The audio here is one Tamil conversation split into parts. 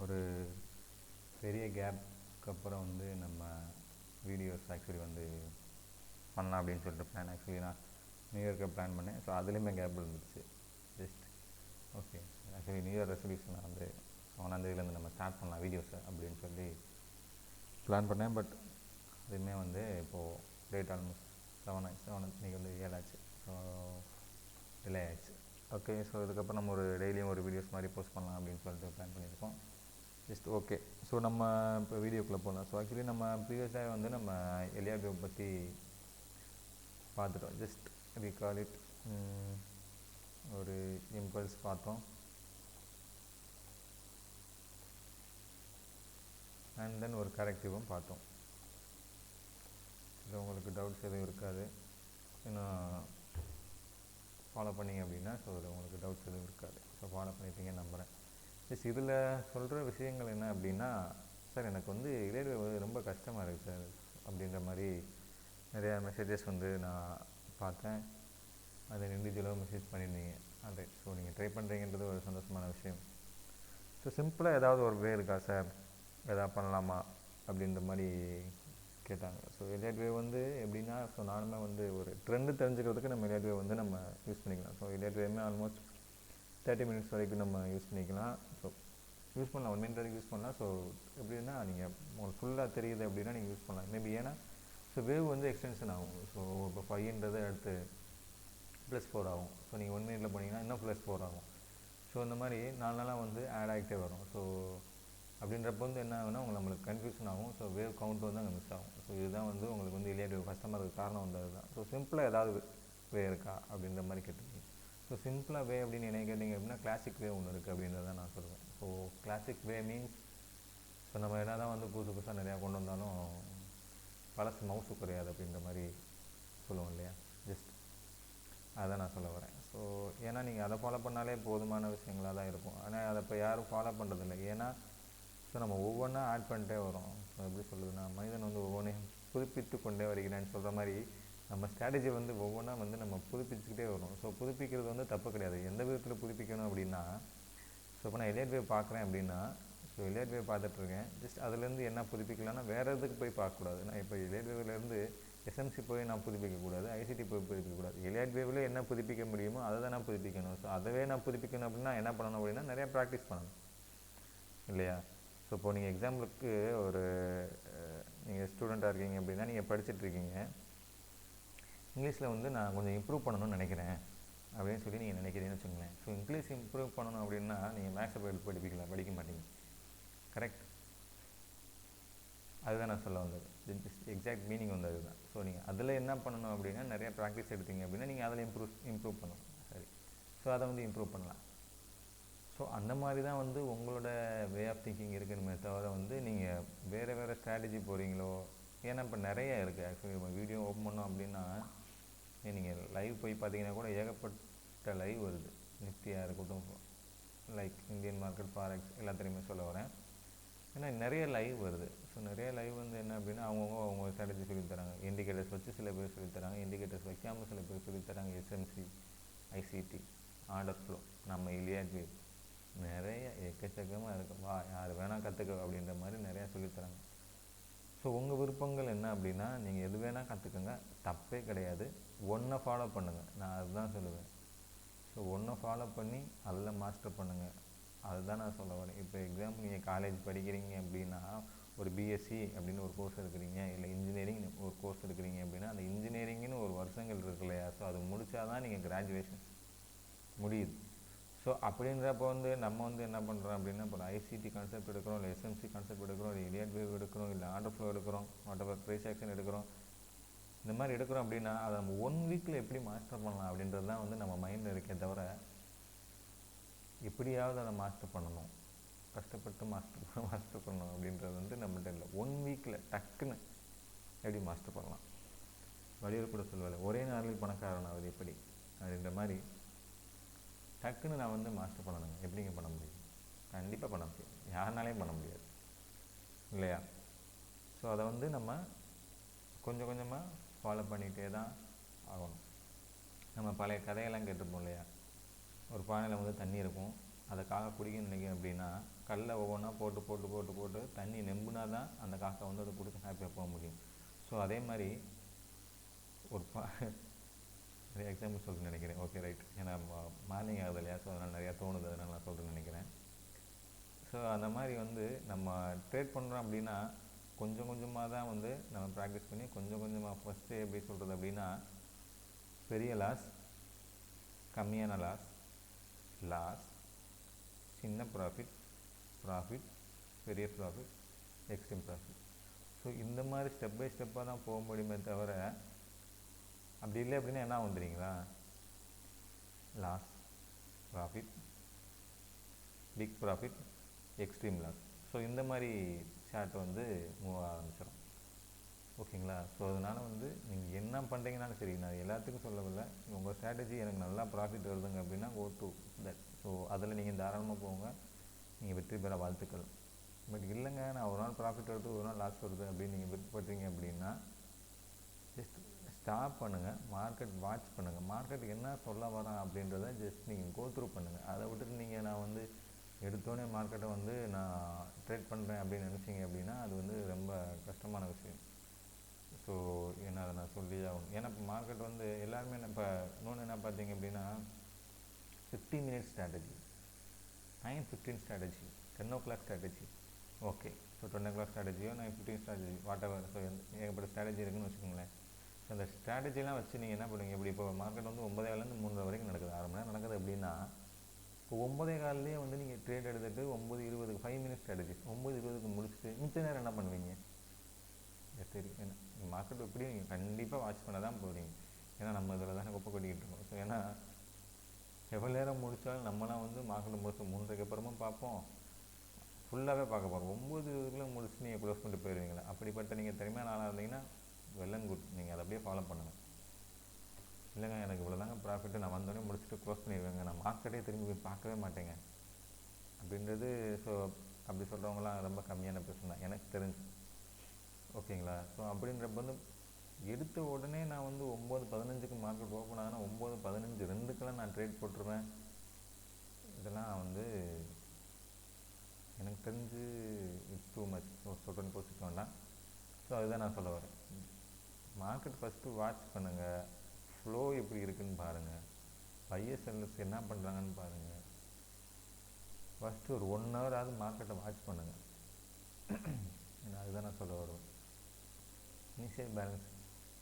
ஒரு பெரிய கேப்க்கு அப்புறம் வந்து நம்ம வீடியோஸ் ஆக்சுவலி வந்து பண்ணலாம் அப்படின்னு சொல்லிட்டு பிளான். ஆக்சுவலி நான் நியூ இயர்க்கு பிளான் பண்ணேன். ஸோ அதுலேயுமே கேப் இருந்துச்சு. Just okay, actually new year ரெசல்யூஷனை வந்து 1ஆந்தேதியிலேருந்து நம்ம ஸ்டார்ட் பண்ணலாம் வீடியோஸை அப்படின்னு சொல்லி பிளான் பண்ணேன். பட் அதுவுமே வந்து இப்போது டேட் ஆல்மோஸ்ட் 7 இன்றைக்கி வந்து 7 ஆச்சு. ஸோ டிலே ஆயிடுச்சு. ஓகே, ஸோ இதுக்கப்புறம் நம்ம ஒரு டெய்லியும் ஒரு வீடியோஸ் மாதிரி போஸ்ட் பண்ணலாம் அப்படின்னு சொல்லிட்டு பிளான் பண்ணியிருக்கோம். ஜஸ்ட் ஓகே, ஸோ நம்ம இப்போ வீடியோக்குள்ளே போகலாம். ஸோ ஆக்சுவலி நம்ம ப்ரீவியஸாக வந்து நம்ம எலியாட் வேவ் பற்றி பார்த்துட்டோம். Just recall it. ஒரு இம்பல்ஸ் பார்த்தோம், அண்ட் தென் ஒரு கரெக்டிவும் பார்த்தோம். இது உங்களுக்கு டவுட்ஸ் எதுவும் இருக்காது, இன்னும் ஃபாலோ பண்ணிங்க அப்படின்னா. ஸோ இதில் உங்களுக்கு டவுட்ஸ் எதுவும் இருக்காது. ஸோ ஃபாலோ பண்ணிட்டீங்கன்னு நம்புகிறேன். ஜஸ்ட் இதில் சொல்கிற விஷயங்கள் என்ன அப்படின்னா, சார் எனக்கு வந்து இளையராஜா ரொம்ப கஷ்டமாக இருக்குது சார் அப்படின்ற மாதிரி நிறையா மெசேஜஸ் வந்து நான் பார்த்தேன். அதை இண்டிவிஜுவலாக மெசேஜ் பண்ணியிருந்தீங்க. அது ஸோ நீங்கள் ட்ரை பண்ணுறீங்கன்றது ஒரு சந்தோஷமான விஷயம். ஸோ சிம்பிளாக ஏதாவது ஒரு வே இருக்கா சார், எதாவது பண்ணலாமா அப்படின்ற மாதிரி கேட்டாங்க. ஸோ எலியாட் வேவ் வந்து எப்படின்னா, ஸோ நானுமே வந்து ஒரு ட்ரெண்டு தெரிஞ்சுக்கிறதுக்கு நம்ம எலியாட் வேவ் வந்து நம்ம யூஸ் பண்ணிக்கலாம். ஸோ எலியாட் வேவ்மே ஆல்மோஸ்ட் 30 மினிட்ஸ் வரைக்கும் நம்ம யூஸ் பண்ணிக்கலாம். ஸோ யூஸ் பண்ணலாம், 1 மினிட் வரைக்கும் யூஸ் பண்ணலாம். ஸோ எப்படின்னா நீங்கள் உங்களுக்கு ஃபுல்லாக தெரியுது அப்படின்னா நீங்கள் யூஸ் பண்ணலாம். மேபி ஏன்னா ஸோ வேவ் வந்து எக்ஸ்டென்ஷன் ஆகும். ஸோ இப்போ 5ன்றது அடுத்து +4 ஆகும். ஸோ நீங்கள் 1 மினிட்டில் போனீங்கன்னா இன்னும் +4 ஆகும். ஸோ இந்த மாதிரி 4 நாளாக வந்து ஆட் ஆகிட்டே வரும். ஸோ அப்படின்றப்போ வந்து என்ன ஆகுனா நம்மளுக்கு கன்ஃபியூஷன் ஆகும். ஸோ வேவ் கவுண்ட் வந்து அங்கே மிஸ் ஆகும். ஸோ இதுதான் வந்து உங்களுக்கு வந்து எலியாட் வேவ் கஷ்டமாக இருக்கிற காரணம் வந்து அதுதான். ஸோ சிம்பிளாக ஏதாவது வே இருக்கா அப்படின்ற மாதிரி கேட்டிருக்கீங்க. ஸோ சிம்பிளாக வே அப்படின்னு என்ன கேட்டிங்க அப்படின்னா, கிளாசிக் வே ஒன்று இருக்குது அப்படின்றத நான் சொல்லுவேன். ஸோ கிளாசிக் வே மீன்ஸ், ஸோ நம்ம என்ன தான் வந்து புதுசாக நிறையா கொண்டு வந்தாலும் பழசு மவுசு குறையாது அப்படின்ற மாதிரி சொல்லுவோம் இல்லையா. ஜஸ்ட் அதை நான் சொல்ல வரேன். ஸோ ஏன்னா நீங்கள் அதை ஃபாலோ பண்ணாலே போதுமான விஷயங்களாக தான் இருக்கும். ஆனால் அதை இப்போ யாரும் ஃபாலோ பண்ணுறதில்லை. ஏன்னா ஸோ நம்ம ஒவ்வொன்றா ஆட் பண்ணிட்டே வரோம். ஸோ எப்படி சொல்லுதுன்னா, மனிதன் வந்து ஒவ்வொன்றையும் புதுப்பித்து கொண்டே வருகிறான்னு சொல்கிற மாதிரி நம்ம ஸ்ட்ராட்டஜி வந்து ஒவ்வொன்றா வந்து நம்ம புதுப்பிச்சுக்கிட்டே வரும். ஸோ புதுப்பிக்கிறது வந்து தப்பு கிடையாது. எந்த விதத்தில் புதுப்பிக்கணும் அப்படின்னா, ஸோ இப்போ நான் எலியாட் வேவ் பார்க்குறேன் அப்படின்னா, ஸோ எலியாட் வேவ் பார்த்துட்ருக்கேன். ஜஸ்ட் அதுலேருந்து என்ன புதுப்பிக்கலாம்னா வேறு எதுக்கு போய் பார்க்கக்கூடாது. நான் இப்போ எலியாட் வேவ்லேருந்து எஸ்எம்சி போய் நான் புதுப்பிக்கக்கூடாது, ஐசிடி போய் புதுப்பிக்கக்கூடாது. எலியாட் வேவில் என்ன புதுப்பிக்க முடியுமோ அதை தான் நான் புதுப்பிக்கணும். ஸோ அதவே நான் புதுப்பிக்கணும் அப்படின்னா என்ன பண்ணணும் அப்படின்னா, நிறையா ப்ராக்டிஸ் பண்ணணும் இல்லையா. ஸோ இப்போது நீங்கள் எக்ஸாம்பிளுக்கு ஒரு நீங்கள் ஸ்டூடெண்ட்டாக இருக்கீங்க அப்படின்னா, நீங்கள் படிச்சுட்ருக்கீங்க, இங்கிலீஷில் வந்து நான் கொஞ்சம் இம்ப்ரூவ் பண்ணணும்னு நினைக்கிறேன் அப்படின்னு சொல்லி நீங்கள் நினைக்கிறீங்கன்னு வச்சுக்கோங்களேன். ஸோ இங்கிலீஷ் இம்ப்ரூவ் பண்ணணும் அப்படின்னா நீங்கள் மேக்ஸை படிக்க மாட்டீங்க. கரெக்ட்? அதுதான் நான் சொல்ல வந்தது. எக்ஸாக்ட் மீனிங் வந்து அதுதான். ஸோ நீங்கள் அதில் என்ன பண்ணணும் அப்படின்னா, நிறையா ப்ராக்டிஸ் எடுத்தீங்க அப்படின்னா நீங்கள் அதில் இம்ப்ரூவ் பண்ணணும். சரி, ஸோ அதை வந்து இம்ப்ரூவ் பண்ணலாம். ஸோ அந்த மாதிரி தான் வந்து உங்களோட வே ஆஃப் திங்கிங் இருக்கணுமே தவிர வந்து நீங்கள் வேறு ஸ்ட்ராட்டஜி போகிறீங்களோ. ஏன்னா இப்போ நிறைய இருக்குது. ஆக்சுவலி நம்ம வீடியோ ஓப்பன் பண்ணோம் அப்படின்னா, நீங்கள் லைவ் போய் பார்த்தீங்கன்னா கூட ஏகப்பட்ட லைவ் வருது. நிஃப்டியாக இருக்கட்டும், லைக் இந்தியன் மார்க்கெட், ஃபாரெக்ஸ் எல்லாத்துலேயுமே சொல்ல வரேன். ஏன்னா நிறைய லைவ் வருது. ஸோ நிறைய லைவ் வந்து என்ன அப்படின்னா, அவங்க ஸ்ட்ராட்டஜி சொல்லித்தராங்க. இண்டிகேட்டர்ஸ் வச்சு சில பேர் சொல்லித்தராங்க, இண்டிகேட்டர்ஸ் வைக்காமல் சில பேர் சொல்லித்தராங்க. எஸ்எம்சி, ஐசிடி, ஆர்டர் ஃப்ளோ, நம்ம எலியாட் வேவ், நிறைய எக்கச்சக்கமாக இருக்கும். வா யார் வேணால் கற்றுக்க அப்படின்ற மாதிரி நிறையா சொல்லித்தராங்க. ஸோ உங்கள் விருப்பங்கள் என்ன அப்படின்னா, நீங்கள் எது வேணால் கற்றுக்குங்க, தப்பே கிடையாது. ஒன்றை ஃபாலோ பண்ணுங்கள், நான் அதுதான் சொல்லுவேன். ஸோ ஒன்றை ஃபாலோ பண்ணி அதில் மாஸ்டர் பண்ணுங்கள், அதுதான் நான் சொல்ல வரேன். இப்போ எக்ஸாம்பிள் நீங்கள் காலேஜ் படிக்கிறீங்க அப்படின்னா, ஒரு பிஎஸ்சி அப்படின்னு ஒரு கோர்ஸ் எடுக்கிறீங்க, இல்லை இன்ஜினியரிங் ஒரு கோர்ஸ் எடுக்கிறீங்க அப்படின்னா, அந்த இன்ஜினியரிங்னு ஒரு வருஷங்கள் இருக்கு இல்லையா. ஸோ அது முடித்தா தான் நீங்கள் கிராஜுவேஷன் முடியுது. ஸோ அப்படின்றப்போ வந்து நம்ம வந்து என்ன பண்ணுறோம் அப்படின்னா, இப்போ ஐசிடி கான்செப்ட் எடுக்கிறோம், இல்லை எஸ்எம்சி கான்செப்ட் எடுக்கிறோம், இல்லை எலியாட் வேவ் எடுக்கிறோம், இல்லை ஆர்டர் ஃப்ளோ எடுக்கிறோம், வாட்டெவர் ப்ரைஸ் ஆக்ஷன் எடுக்கிறோம், இந்த மாதிரி எடுக்கிறோம் அப்படின்னா அதை நம்ம 1 வீக்கில் எப்படி மாஸ்டர் பண்ணலாம் அப்படின்றது தான் வந்து நம்ம மைண்டில் இருக்கே தவிர, எப்படியாவது அதை மாஸ்டர் பண்ணணும், கஷ்டப்பட்டு மாஸ்டர் பண்ணணும் அப்படின்றது வந்து நம்மகிட்ட இல்லை. 1 வீக்கில் டக்குன்னு எப்படி மாஸ்டர் பண்ணலாம். வழியில் கூட சொல்லுவாள், ஒரே நாளில் பணக்காரன் ஆகுது எப்படி அப்படின்ற மாதிரி டக்குன்னு நான் வந்து மாஸ்டர் பண்ணணுங்க. எப்படிங்க பண்ண முடியும்? கண்டிப்பாக பண்ண முடியும், யாருனாலையும் பண்ண முடியாது இல்லையா. ஸோ அதை வந்து நம்ம கொஞ்சம் கொஞ்சமாக ஃபாலோ பண்ணிகிட்டே தான் ஆகணும். நம்ம பழைய கதையெல்லாம் கேட்டிருப்போம் இல்லையா. ஒரு பானையில் வந்து தண்ணி இருக்கும், அதை காக்கா குடிக்கணும்னு நினைக்கிறேன் அப்படின்னா கல்லை ஒவ்வொன்றா போட்டு போட்டு போட்டு போட்டு தண்ணி நெம்புனா தான் அந்த காக்கா வந்து அதை குடிச்சு ஹாப்பியாக போக முடியும். ஸோ அதே மாதிரி ஒரு நிறைய எக்ஸாம்பிள் சொல்லுன்னு நினைக்கிறேன். ஓகே ரைட், ஏன்னா மார்னிங் ஆகுது இல்லையா, ஸோ அதனால் நிறையா தோணுது, அதனால் நான் சொல்கிறேன்னு நினைக்கிறேன். ஸோ அந்த மாதிரி வந்து நம்ம ட்ரேட் பண்ணுறோம் அப்படின்னா கொஞ்சம் கொஞ்சமாக தான் வந்து நம்ம ப்ராக்டிஸ் பண்ணி கொஞ்சம் கொஞ்சமாக ஃபஸ்ட்டு எப்படி சொல்கிறது அப்படின்னா பெரிய லாஸ், கம்மியான லாஸ், சின்ன ப்ராஃபிட், பெரிய ப்ராஃபிட், எக்ஸ்ட்ரீம் ப்ராஃபிட். ஸோ இந்த மாதிரி ஸ்டெப் பை ஸ்டெப்பாக தான் போக முடியுமே தவிர அப்படி இல்லை அப்படின்னா என்ன வந்துடுறீங்களா, loss, profit, big profit, extreme loss. So இந்த மாதிரி சார்ட் வந்து மூவ் ஆரம்பிச்சிடும். ஓகேங்களா. ஸோ அதனால் வந்து நீங்கள் என்ன பண்ணுறீங்கனாலும் சரி, நான் எல்லாத்துக்கும் சொல்லவில்லை, உங்கள் ஸ்ட்ராட்டஜி எனக்கு நல்லா ப்ராஃபிட் வருதுங்க அப்படின்னா கோ டு தட். ஸோ அதில் நீங்கள் தாராளமாக போங்க, நீங்கள் வெற்றி பெற வாழ்த்துக்கள். பட் இல்லைங்க நான் ஒரு நாள் ப்ராஃபிட் வருது ஒரு நாள் லாஸ் வருது அப்படின்னு நீங்கள் விருப்பப்படுறீங்க அப்படின்னா ஜஸ்ட் ஸ்டாப் பண்ணுங்கள், மார்க்கெட் வாட்ச் பண்ணுங்கள், மார்க்கெட் என்ன சொல்ல வரான் அப்படின்றத ஜஸ்ட் நீங்கள் கோ த்ரூ பண்ணுங்கள். அதை விட்டுட்டு நீங்கள் நான் வந்து எடுத்தோடனே மார்க்கெட்டை வந்து நான் ட்ரேட் பண்ணுறேன் அப்படின்னு நினச்சிங்க அப்படின்னா அது வந்து ரொம்ப கஷ்டமான விஷயம். ஸோ என்ன அதை நான் சொல்லி ஆகணும். ஏன்னா இப்போ மார்க்கெட் வந்து எல்லாருமே இப்போ இன்னொன்று என்ன பார்த்தீங்க அப்படின்னா 50 minutes strategy, 9:15 strategy, 10 o'clock strategy. Okay, so 10 o'clock ஸ்ட்ராட்டஜியோ 9:15 strategy what ever. So ஏகப்பட்ட ஸ்ட்ராட்டஜி இருக்குதுன்னு வச்சுக்கோங்களேன். ஸோ அந்த ஸ்ட்ராட்டஜிலாம் வச்சு நீங்கள் என்ன பண்ணுவீங்க, இப்படி இப்போ மார்க்கெட் வந்து 9:15 3 வரைக்கும் நடக்குது, 1/2 மணி நேரம் நடக்குது அப்படின்னா இப்போ 9:15 வந்து நீங்கள் ட்ரேட் எடுத்துகிட்டு 9:20 5 minutes ஸ்ட்ராட்டஜி 9:20 முடிச்சுட்டு மிச்ச நேரம் என்ன பண்ணுவீங்க தெரியும். ஏன்னா மார்க்கெட் எப்படியும் நீங்கள் கண்டிப்பாக வாட்ச் பண்ண தான் போகிறீங்க. ஏன்னா நம்ம இதில் தானே குப்பை கொட்டிக்கிட்டு இருக்கோம். ஸோ ஏன்னா எவ்வளோ நேரம் முடித்தாலும் நம்மளாம் வந்து மார்க்கெட் முடிச்சு 3:30 அப்புறமும் பார்ப்போம், ஃபுல்லாகவே பார்க்க போகிறோம். 9:20 முடிச்சு நீங்கள் க்ளோஸ் பண்ணிட்டு போயிடுவீங்களா. அப்படிப்பட்ட நீங்கள் திறமையான ஆளாக இருந்தீங்கன்னா வெல் அண்ட் குட், நீங்கள் அதை அப்படியே ஃபாலோ பண்ணுங்கள். இல்லைங்க எனக்கு இவ்வளோ தாங்க ப்ராஃபிட்டு, நான் வந்தோடனே முடிச்சுட்டு க்ளோஸ் பண்ணிடுவேங்க, நான் மார்க்கெட்டே திரும்பி போய் பார்க்கவே மாட்டேங்க அப்படின்றது. ஸோ அப்படி சொல்கிறவங்களாம் ரொம்ப கம்மியான பர்சன் தான் எனக்கு தெரிஞ்சு. ஓகேங்களா. ஸோ அப்படின்றப்ப வந்து எடுத்த உடனே நான் வந்து 9:15 மார்க்கெட் ஓப்பன் ஆகுனா 9:15 நான் ட்ரேட் போட்டுருவேன். இதெல்லாம் வந்து எனக்கு தெரிஞ்சு இட்ஸ் டூ மச். ஸோ சொல்கிறேன்னு கோச்சிக்க வேண்டாம். ஸோ அதுதான் நான் சொல்ல வரேன். மார்க்கெட் ஃபஸ்ட்டு வாட்ச் பண்ணுங்கள், ஃப்ளோ எப்படி இருக்குதுன்னு பாருங்கள், பையர் செல்லர்ஸ் என்ன பண்ணுறாங்கன்னு பாருங்கள். ஃபஸ்ட்டு ஒரு 1 ஹவராவது மார்க்கெட்டை வாட்ச் பண்ணுங்கள். அதுதான் நான் சொல்ல வருவேன்.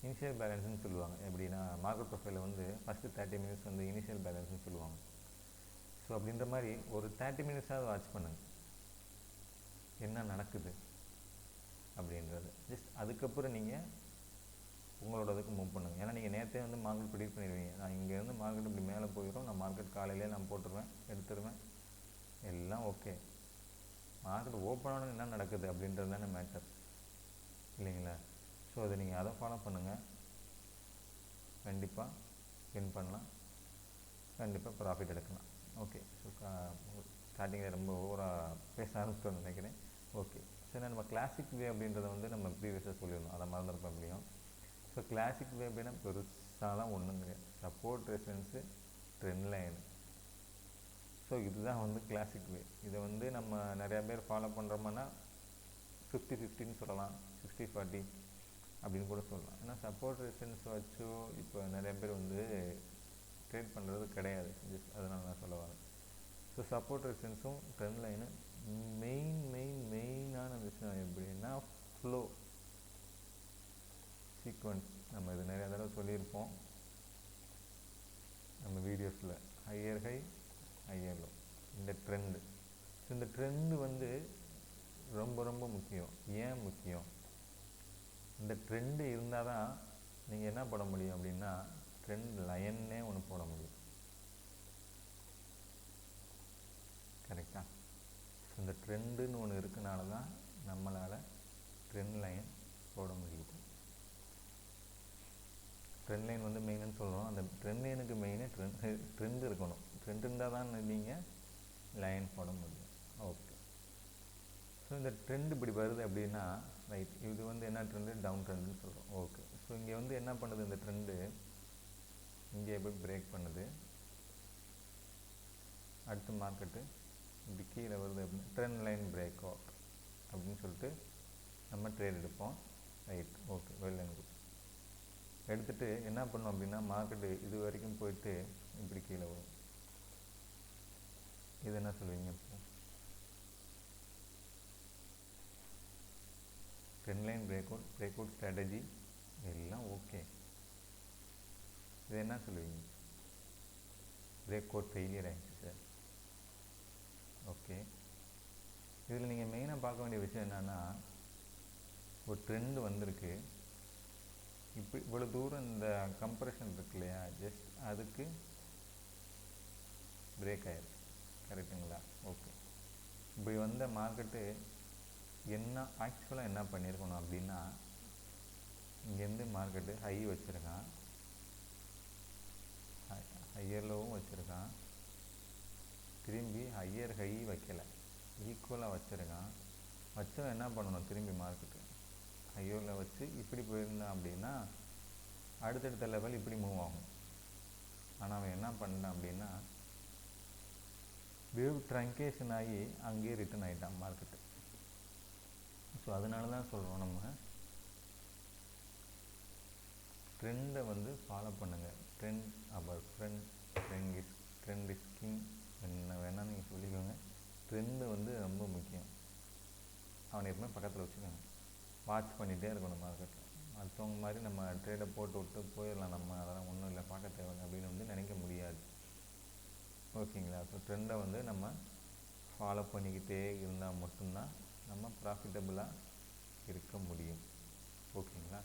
இனிஷியல் பேலன்ஸ்னு சொல்லுவாங்க. எப்படின்னா மார்க்கெட் ப்ரொஃபைலில் வந்து ஃபஸ்ட்டு 30 minutes வந்து இனிஷியல் பேலன்ஸ்னு சொல்லுவாங்க. ஸோ அப்படின்ற மாதிரி ஒரு 30 minutes வாட்ச் பண்ணுங்கள் என்ன நடக்குது அப்படின்றது. ஜஸ்ட் அதுக்கப்புறம் நீங்கள் உங்களோட இதுக்கு மூவ் பண்ணுங்கள். ஏன்னா நீங்கள் நேற்றே வந்து மார்க்கெட் ப்ரெடிக்ட் பண்ணிடுவீங்க, நான் இங்கேருந்து மார்க்கெட் இப்படி மேலே போயிடும், நான் மார்க்கெட் காலையிலே நான் போட்டுருவேன், எடுத்துருவேன், எல்லாம் ஓகே. மார்க்கெட் ஓப்பன் ஆனது என்ன நடக்குது அப்படின்றது தானே மேட்டர் இல்லைங்களா. ஸோ அதை நீங்கள் அதை ஃபாலோ பண்ணுங்கள், கண்டிப்பாக வின் பண்ணலாம், கண்டிப்பாக ப்ராஃபிட் எடுக்கலாம். ஓகே. ஸோ ஸ்டார்டிங்கில் ரொம்ப ஓவராக பேச ஆரம்பிச்சிட்டோன்னு நினைக்கிறேன். ஓகே. சரி, நம்ம கிளாசிக் வே அப்படின்றத வந்து நம்ம ப்ரீவியஸாக சொல்லியிருந்தோம், அதை மறந்துருப்போம் அப்படியும். ஸோ கிளாசிக் வே அப்படின்னா பெருசாலாம் ஒன்றும் கிடையாது, support resistance trend line. So இதுதான் வந்து கிளாசிக் வே. இதை வந்து நம்ம நிறையா பேர் ஃபாலோ பண்ணுறோம்னா 50-50ன்னு சொல்லலாம், 60-40 அப்படின்னு கூட சொல்லலாம். ஏன்னா சப்போர்ட் ரெசிஸ்டன்ஸ் வச்சோ இப்போ நிறைய பேர் வந்து ட்ரேட் பண்ணுறது கிடையாது, ஜஸ்ட் அதனால நான் சொல்ல வரேன். ஸோ சப்போர்ட் ரெசிஸ்டன்ஸும் ட்ரெண்ட் லைனு மெயினான விஷயம் எப்படின்னா ஃப்ளோ சீக்வன்ஸ். நம்ம இது நிறைய தடவை சொல்லியிருப்போம் நம்ம வீடியோஸில். ஹையர் ஹை ஹையர் லோ, இந்த ட்ரெண்டு. ஸோ இந்த ட்ரெண்டு வந்து ரொம்ப ரொம்ப முக்கியம். ஏன் முக்கியம், இந்த ட்ரெண்டு இருந்தால் தான் நீங்கள் என்ன போட முடியும் அப்படின்னா ட்ரெண்ட் லைன்னே ஒன்று போட முடியும். கரெக்டாக. ஸோ இந்த ட்ரெண்டுன்னு ஒன்று இருக்கனால தான் நம்மளால் ட்ரெண்ட் லைன் போட முடியுது. ட்ரெண்ட் லைன் வந்து மெயின்னு சொல்கிறோம். அந்த ட்ரெண்ட் லைனுக்கு மெயினே ட்ரெண்ட் இருக்கணும். ட்ரெண்ட் இருந்தால் தான் நீங்கள் லைன் போட முடியும். ஓகே. ஸோ இந்த ட்ரெண்ட் இப்படி வருது அப்படின்னா ரைட், இது வந்து என்ன ட்ரெண்டு, டவுன் ட்ரெண்டுன்னு சொல்கிறோம். ஓகே. ஸோ இங்கே வந்து என்ன பண்ணுது, இந்த ட்ரெண்டு இங்கே எப்படி பிரேக் பண்ணுது, அடுத்த மார்க்கெட்டு இப்படி கீழே வருது அப்படின்னு ட்ரெண்ட் லைன் பிரேக் அவுட் அப்படின்னு சொல்லிட்டு நம்ம ட்ரேட் எடுப்போம். Right, okay, well and good. எடுத்துகிட்டு என்ன பண்ணோம் அப்படின்னா மார்க்கெட்டு இது வரைக்கும் போயிட்டு இப்படி கீழே வரும். இது என்ன சொல்லுவீங்க? இப்போ trend line break out strategy எல்லாம் ஓகே. இது என்ன சொல்லுவீங்க? பிரேக் அவுட் ஃபெயிலியர் ஆகிடுச்சு சார். ஓகே, இதில் நீங்கள் மெயினாக பார்க்க வேண்டிய விஷயம் என்னென்னா, ஒரு ட்ரெண்டு வந்திருக்கு, இப்போ இவ்வளோ தூரம் இந்த கம்ப்ரெஷன் இருக்கு இல்லையா, ஜஸ்ட் அதுக்கு பிரேக் ஆகிடுச்சு. கரெக்டுங்களா? ஓகே, இப்படி வந்த மார்க்கெட்டு என்ன ஆக்சுவலாக என்ன பண்ணியிருக்கணும் அப்படின்னா, இங்கேருந்து மார்க்கெட்டு ஹை வச்சுருக்கான், ஹையர் லோவும் வச்சுருக்கான், திரும்பி ஹையர் ஹை வைக்கலை, ஈக்குவலாக வச்சுருக்கான். வச்சவன் என்ன பண்ணணும்? திரும்பி மார்க்கெட்டு ஹையரில் வச்சு இப்படி போயிருந்தான் அப்படின்னா அடுத்தடுத்த லெவல் இப்படி மூவ் ஆகும். ஆனால் அவன் என்ன பண்ணான் அப்படின்னா வேவ் ட்ரங்கேஷன் ஆகி அங்கேயே ரிட்டர்ன் ஆகிட்டான் மார்க்கெட்டு. ஸோ அதனால தான் சொல்கிறோம், நம்ம ட்ரெண்டை வந்து ஃபாலோ பண்ணுங்கள். Trend your friend, trend is king, என்ன வேணால் நீங்கள் சொல்லிக்கோங்க. ட்ரெண்டு வந்து ரொம்ப முக்கியம். அவனை எப்பவுமே பக்கத்தில் வச்சுக்கோங்க, வாட்ச் பண்ணிகிட்டே இருக்கணும் மார்க்கெட்டில். மற்றவங்க மாதிரி நம்ம ட்ரேடை போட்டு விட்டு போயிடலாம், நம்ம அதெல்லாம் ஒன்றும் இல்லை பார்க்க தேவைங்க அப்படின்னு வந்து நினைக்க முடியாது. ஓகேங்களா? ஸோ ட்ரெண்டை வந்து நம்ம ஃபாலோ பண்ணிக்கிட்டே இருந்தால் மட்டும்தான் நம்ம ப்ராஃபிட்டபுளாக இருக்க முடியும். ஓகேங்களா?